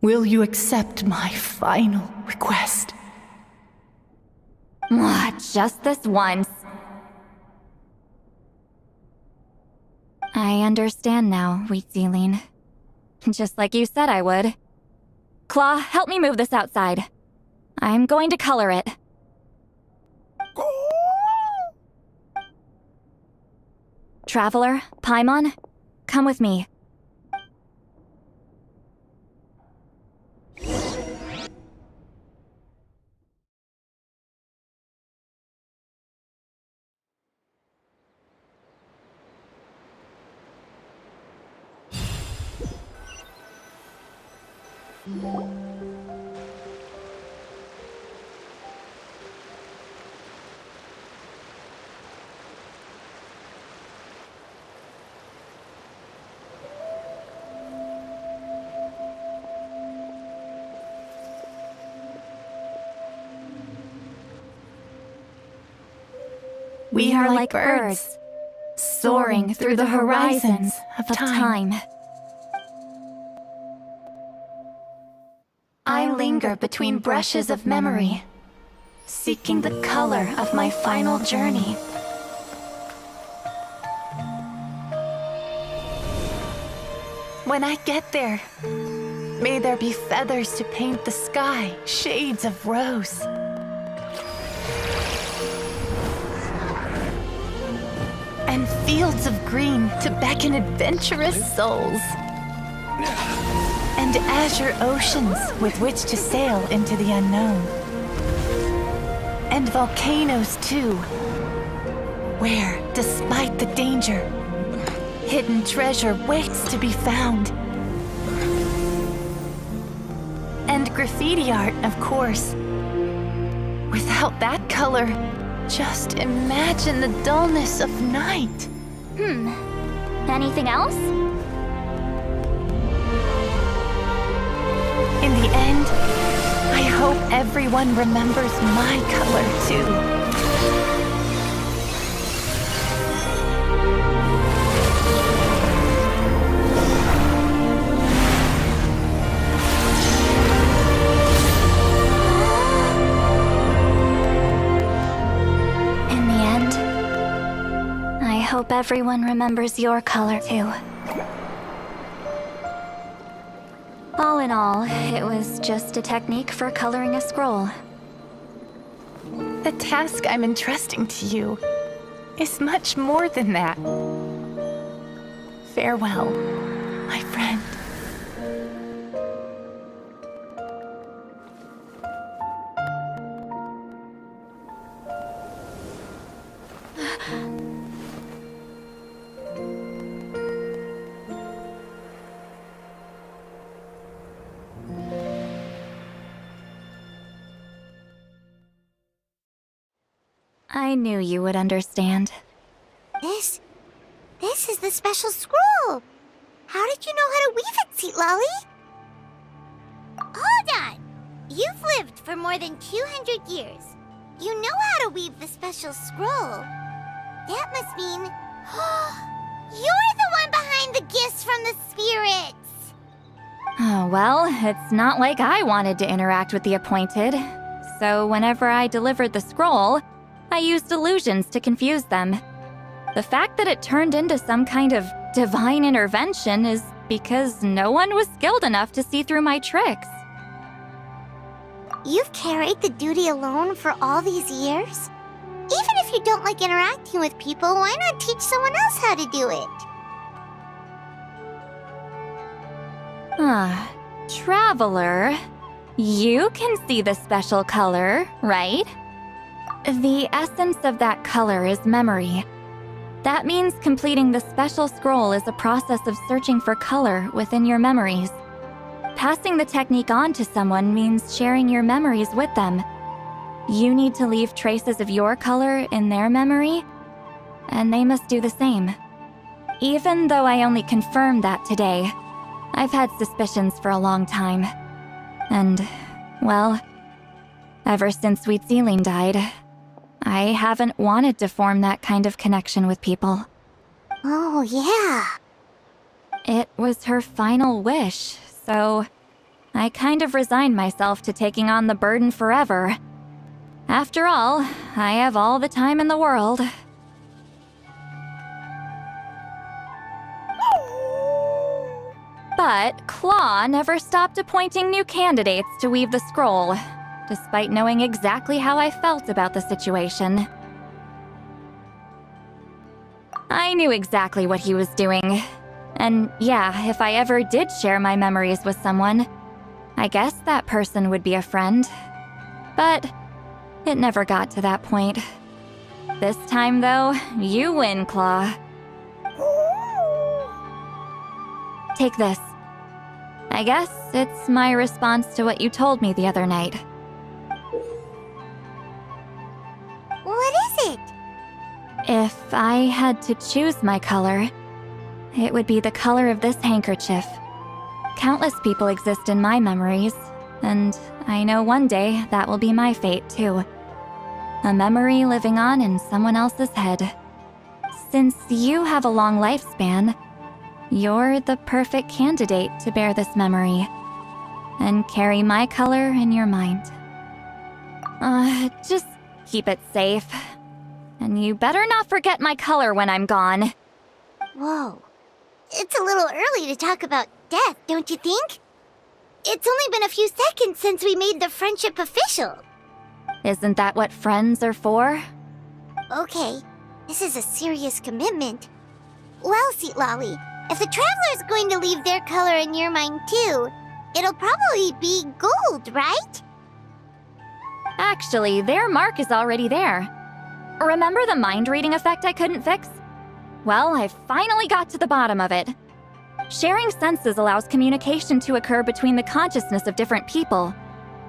will you accept my final request? Just this once. I understand now, Wheatsealing. Just like you said I would. Claw, help me move this outside. I'm going to color it. Traveler, Paimon, come with me. We are like birds, soaring through the horizons of time. I linger between brushes of memory, seeking the color of my final journey. When I get there, may there be feathers to paint the sky, shades of rose. And fields of green to beckon adventurous souls. And azure oceans with which to sail into the unknown. And volcanoes too, where, despite the danger, hidden treasure waits to be found. And graffiti art, of course. Without that color, just imagine the dullness of night. Anything else? In the end, I hope everyone remembers my color too. I hope everyone remembers your color too. All in all, it was just a technique for coloring a scroll. The task I'm entrusting to you is much more than that. Farewell, my friend. I knew you would understand. This is the special scroll. How did you know how to weave it, Citlali? Hold on. You've lived for more than 200 years. You know how to weave the special scroll. That must mean... you're the one behind the gifts from the spirits! Oh, well, it's not like I wanted to interact with the appointed. So whenever I delivered the scroll, I used illusions to confuse them. The fact that it turned into some kind of divine intervention is because no one was skilled enough to see through my tricks. You've carried the duty alone for all these years? Even if you don't like interacting with people, why not teach someone else how to do it? Traveler, you can see the special color, right? The essence of that color is memory. That means completing the special scroll is a process of searching for color within your memories. Passing the technique on to someone means sharing your memories with them. You need to leave traces of your color in their memory, and they must do the same. Even though I only confirmed that today, I've had suspicions for a long time. And, well, ever since Sweet Celine died, I haven't wanted to form that kind of connection with people. Oh, yeah. It was her final wish, so I kind of resigned myself to taking on the burden forever. After all, I have all the time in the world. But Claw never stopped appointing new candidates to weave the scroll, despite knowing exactly how I felt about the situation. I knew exactly what he was doing. And yeah, if I ever did share my memories with someone, I guess that person would be a friend. But it never got to that point. This time, though, you win, Claw. Take this. I guess it's my response to what you told me the other night. What is it? If I had to choose my color, it would be the color of this handkerchief. Countless people exist in my memories, and I know one day that will be my fate too. A memory living on in someone else's head. Since you have a long lifespan, you're the perfect candidate to bear this memory and carry my color in your mind. Just keep it safe. And you better not forget my color when I'm gone. Whoa. It's a little early to talk about death, don't you think? It's only been a few seconds since we made the friendship official. Isn't that what friends are for? Okay, this is a serious commitment. Well, Citlali, if the Traveler's going to leave their color in your mind too, it'll probably be gold, right? Actually, their mark is already there. Remember the mind-reading effect I couldn't fix? Well, I finally got to the bottom of it. Sharing senses allows communication to occur between the consciousness of different people.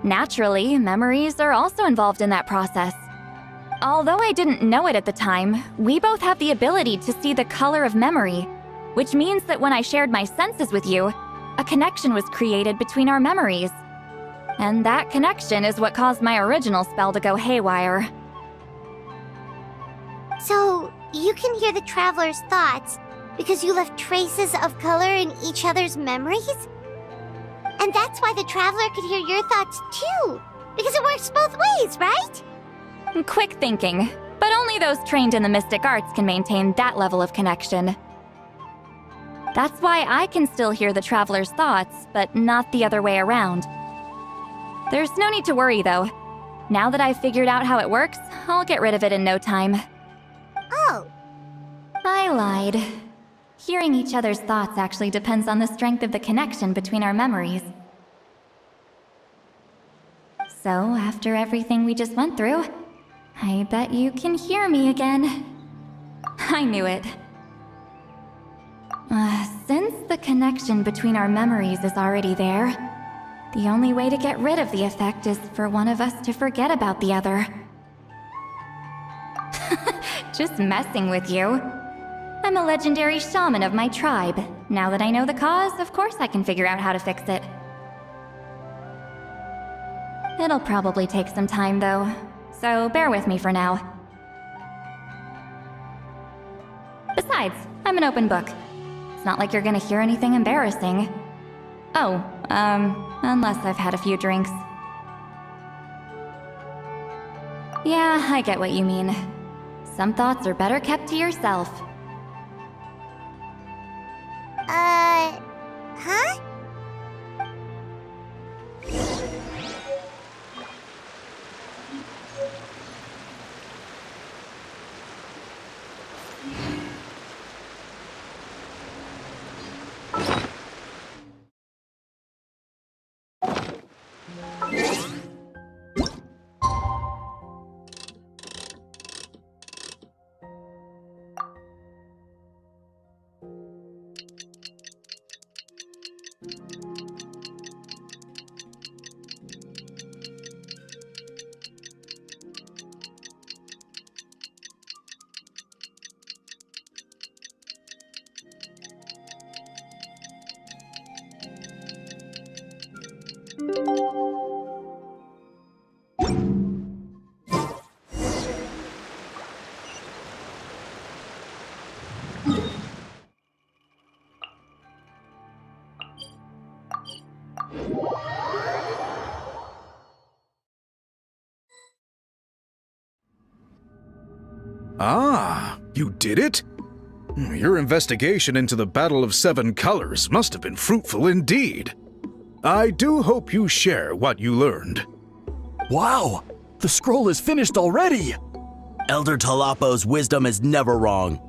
Naturally, memories are also involved in that process. Although I didn't know it at the time, we both have the ability to see the color of memory, which means that when I shared my senses with you, a connection was created between our memories. And that connection is what caused my original spell to go haywire. So, you can hear the Traveler's thoughts because you left traces of color in each other's memories? And that's why the Traveler could hear your thoughts too, because it works both ways, right? Quick thinking, but only those trained in the mystic arts can maintain that level of connection. That's why I can still hear the Traveler's thoughts, but not the other way around. There's no need to worry, though. Now that I've figured out how it works, I'll get rid of it in no time. Oh. I lied. Hearing each other's thoughts actually depends on the strength of the connection between our memories. So, after everything we just went through, I bet you can hear me again. I knew it. Since the connection between our memories is already there, the only way to get rid of the effect is for one of us to forget about the other. Just messing with you. I'm a legendary shaman of my tribe. Now that I know the cause, of course I can figure out how to fix it. It'll probably take some time, though, so bear with me for now. Besides, I'm an open book. It's not like you're gonna hear anything embarrassing. Oh, unless I've had a few drinks. Yeah, I get what you mean. Some thoughts are better kept to yourself. Huh? Ah, you did it? Your investigation into the Battle of Seven Colors must have been fruitful indeed. I do hope you share what you learned. Wow! The scroll is finished already! Elder Talapo's wisdom is never wrong.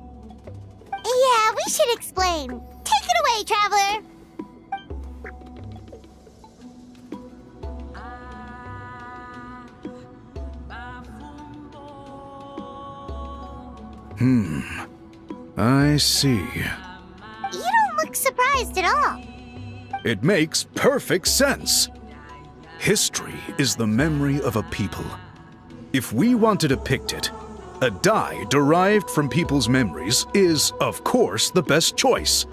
Yeah, we should explain. Take it away, Traveler! I see. You don't look surprised at all. It makes perfect sense. History is the memory of a people. If we want to depict it, a dye derived from people's memories is, of course, the best choice.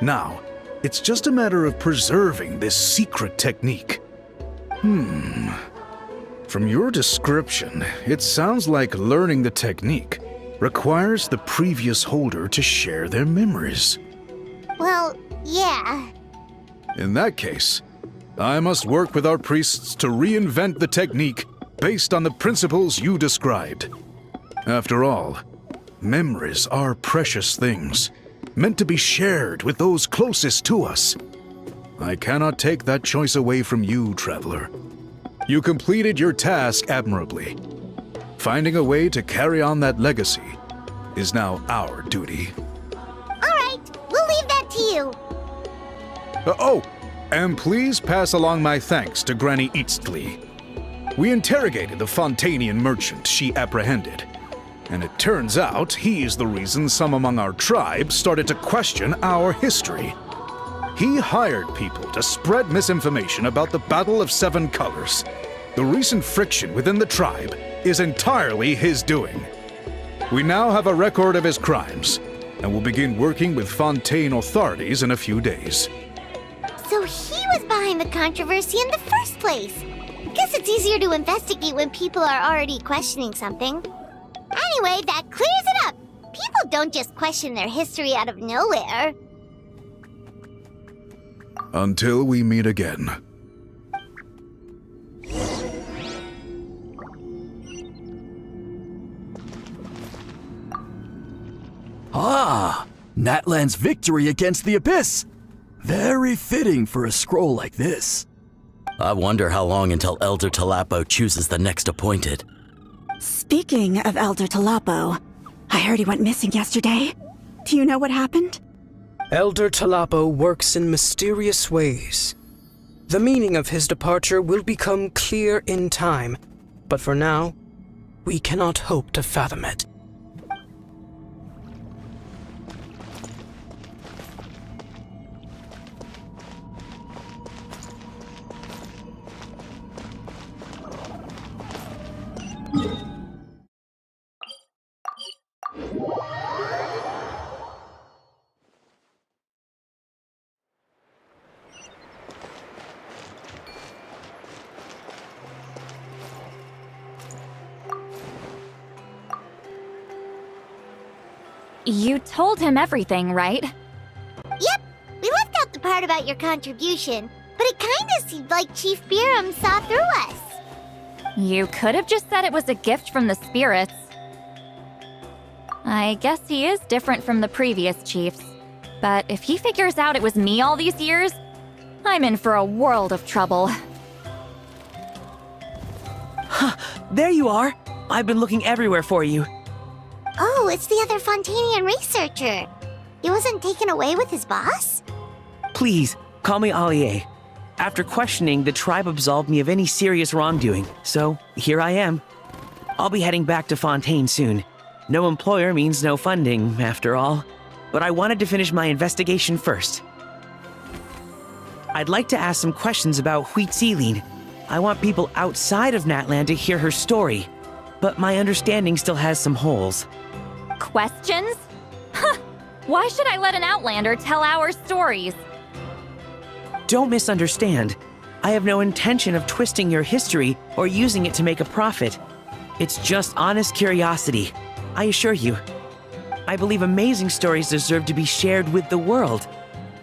Now, it's just a matter of preserving this secret technique. From your description, it sounds like learning the technique requires the previous holder to share their memories. Well, yeah. In that case, I must work with our priests to reinvent the technique based on the principles you described. After all, memories are precious things, meant to be shared with those closest to us. I cannot take that choice away from you, Traveler. You completed your task admirably. Finding a way to carry on that legacy is now our duty. All right, we'll leave that to you. And please pass along my thanks to Granny Citlali. We interrogated the Fontanian merchant she apprehended, and it turns out he is the reason some among our tribe started to question our history. He hired people to spread misinformation about the Battle of Seven Colors. The recent friction within the tribe is entirely his doing. We now have a record of his crimes, and will begin working with Fontaine authorities in a few days. So he was behind the controversy in the first place. Guess it's easier to investigate when people are already questioning something. Anyway, that clears it up. People don't just question their history out of nowhere. Until we meet again. Ah! Natlan's victory against the Abyss! Very fitting for a scroll like this. I wonder how long until Elder Talapo chooses the next appointed. Speaking of Elder Talapo, I heard he went missing yesterday. Do you know what happened? Elder Talapo works in mysterious ways. The meaning of his departure will become clear in time, but for now, we cannot hope to fathom it. You told him everything, right? Yep, we left out the part about your contribution, but it kinda seemed like Chief Biram saw through us. You could have just said it was a gift from the spirits. I guess he is different from the previous chiefs. But if he figures out it was me all these years, I'm in for a world of trouble. There you are! I've been looking everywhere for you. Oh, it's the other Fontanian researcher. He wasn't taken away with his boss? Please, call me Allier. After questioning, the tribe absolved me of any serious wrongdoing, so here I am. I'll be heading back to Fontaine soon. No employer means no funding, after all. But I wanted to finish my investigation first. I'd like to ask some questions about Citlali. I want people outside of Natlan to hear her story, but my understanding still has some holes. Questions? Huh! Why should I let an Outlander tell our stories? Don't misunderstand. I have no intention of twisting your history or using it to make a profit. It's just honest curiosity, I assure you. I believe amazing stories deserve to be shared with the world.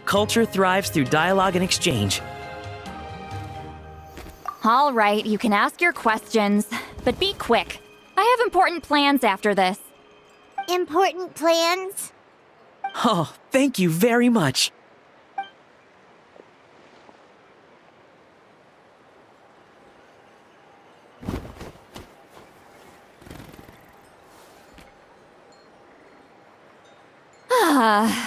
Culture thrives through dialogue and exchange. All right, you can ask your questions, but be quick. I have important plans after this. Important plans? Oh, thank you very much.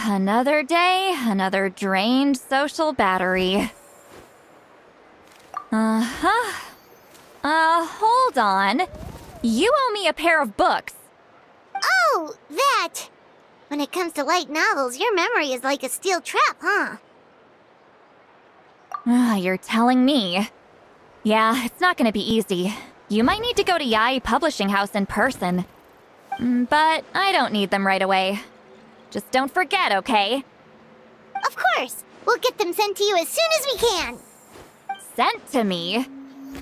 Another day, another drained social battery. Hold on. You owe me a pair of books. Oh, that! When it comes to light novels, your memory is like a steel trap, huh? You're telling me. Yeah, it's not gonna be easy. You might need to go to Yai Publishing House in person. But I don't need them right away. Just don't forget, okay? Of course! We'll get them sent to you as soon as we can! Sent to me?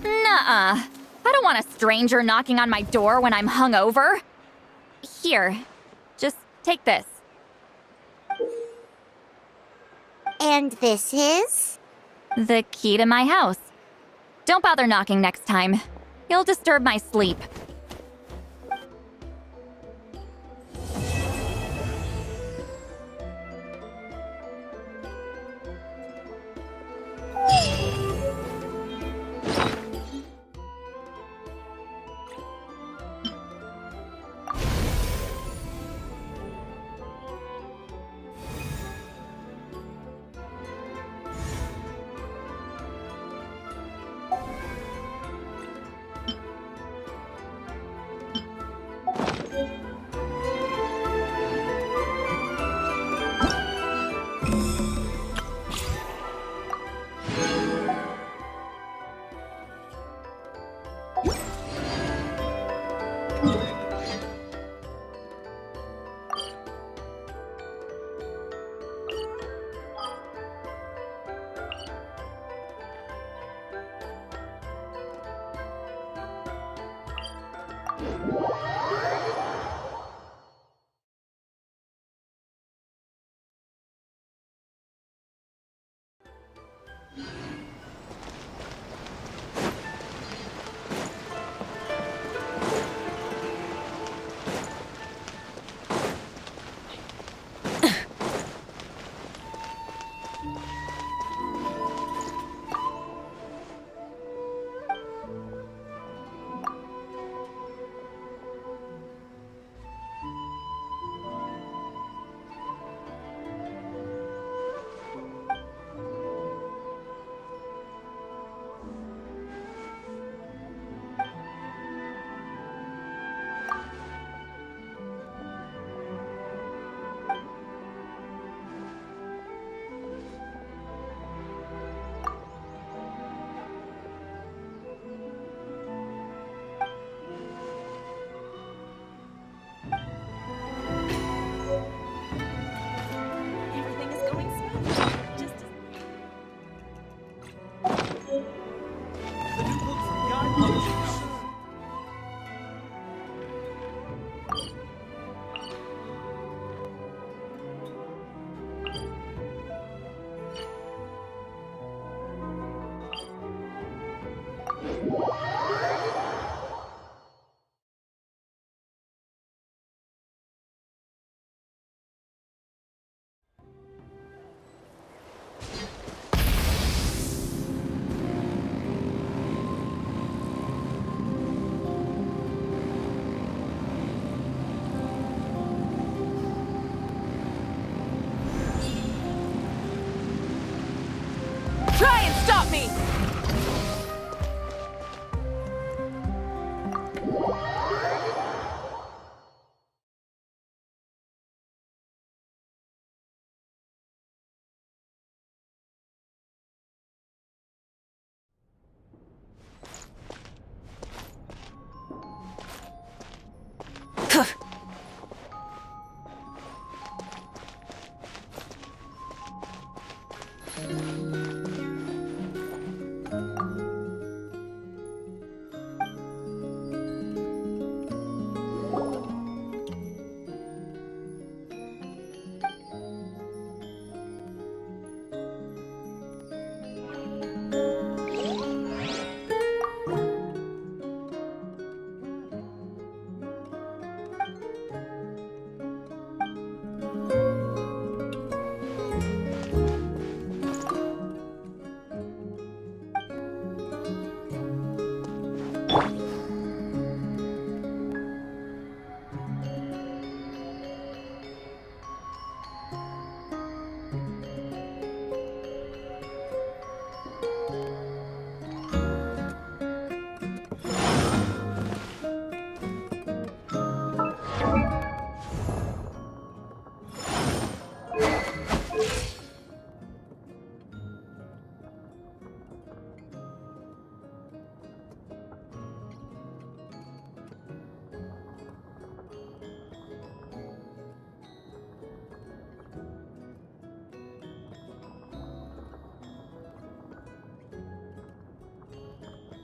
Nuh-uh. I don't want a stranger knocking on my door when I'm hungover. Here, just take this. And this is? The key to my house. Don't bother knocking next time. You'll disturb my sleep. Try and stop me!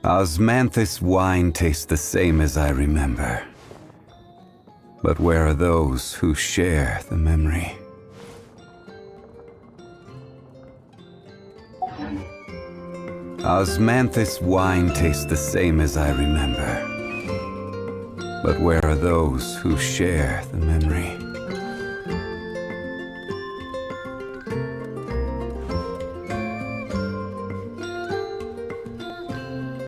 Osmanthus wine tastes the same as I remember. But where are those who share the memory? Osmanthus wine tastes the same as I remember. But where are those who share the memory?